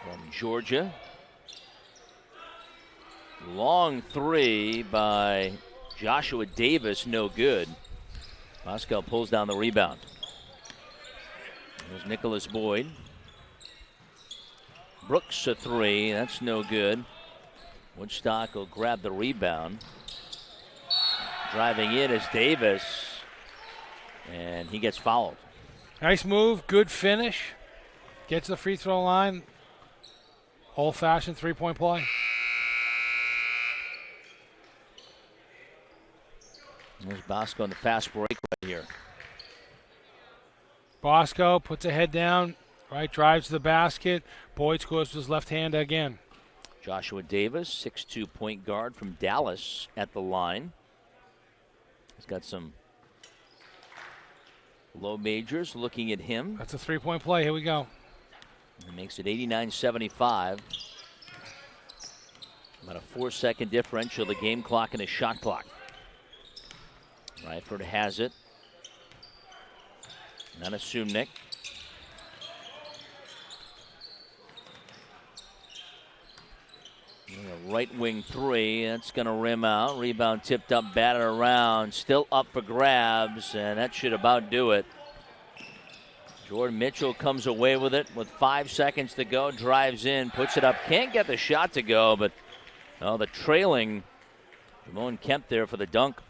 From Georgia. Long three by Joshua Davis, no good. Bosco pulls down the rebound. There's Nicholas Boyd. Brooks a three, that's no good. Woodstock will grab the rebound. Driving in is Davis, and he gets fouled. Nice move, good finish. Gets to the free throw line. Old-fashioned three-point play. There's Bosco on the fast break right here. Bosco puts a head down, right, drives to the basket. Boyd scores with his left hand again. Joshua Davis, 6'2" point guard from Dallas at the line. He's got some low majors looking at him. That's a three-point play. Here we go. It makes it 89-75. About a 4-second differential, the game clock and a shot clock. Ryford has it. Not a Sumnik. A right wing three, that's going to rim out. Rebound tipped up, batted around, still up for grabs, and that should about do it. Jordan Mitchell comes away with it with 5 seconds to go, drives in, puts it up, can't get the shot to go, but the trailing Ramon Kemp there for the dunk.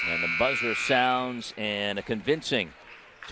And the buzzer sounds, and a convincing